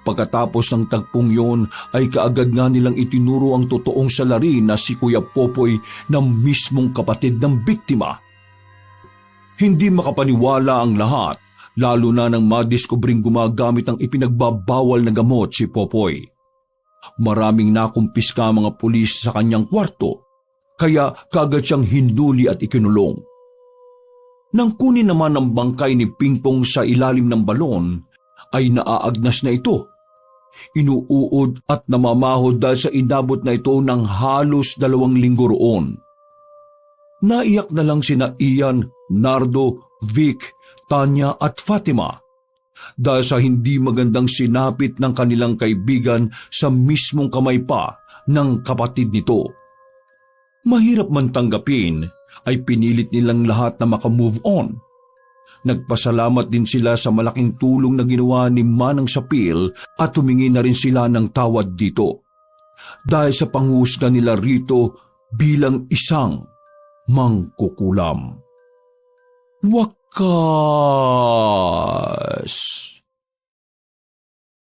Pagkatapos ng tagpong yun ay kaagad nga nilang itinuro ang totoong salarin na si Kuya Popoy na mismong kapatid ng biktima. Hindi makapaniwala ang lahat, lalo na nang madiskubring gumagamit ng ipinagbabawal na gamot si Popoy. Maraming nakumpiska ang mga pulis sa kanyang kwarto, kaya kaagad siyang hinuli at ikinulong. Nang kunin naman ang bangkay ni Pingpong sa ilalim ng balon, ay naaagnas na ito. Inuuod at namamahod dahil sa inabot na ito ng halos 2 linggo roon. Naiyak na lang sina Ian, Nardo, Vic, Tanya at Fatima dahil sa hindi magandang sinapit ng kanilang kaibigan sa mismong kamay pa ng kapatid nito. Mahirap man tanggapin, ay pinilit nilang lahat na makamove on. Nagpasalamat din sila sa malaking tulong na ginawa ni Manang Sapil at humingi na rin sila ng tawad dito. Dahil sa panghusga nila rito bilang isang mangkukulam. Wakas!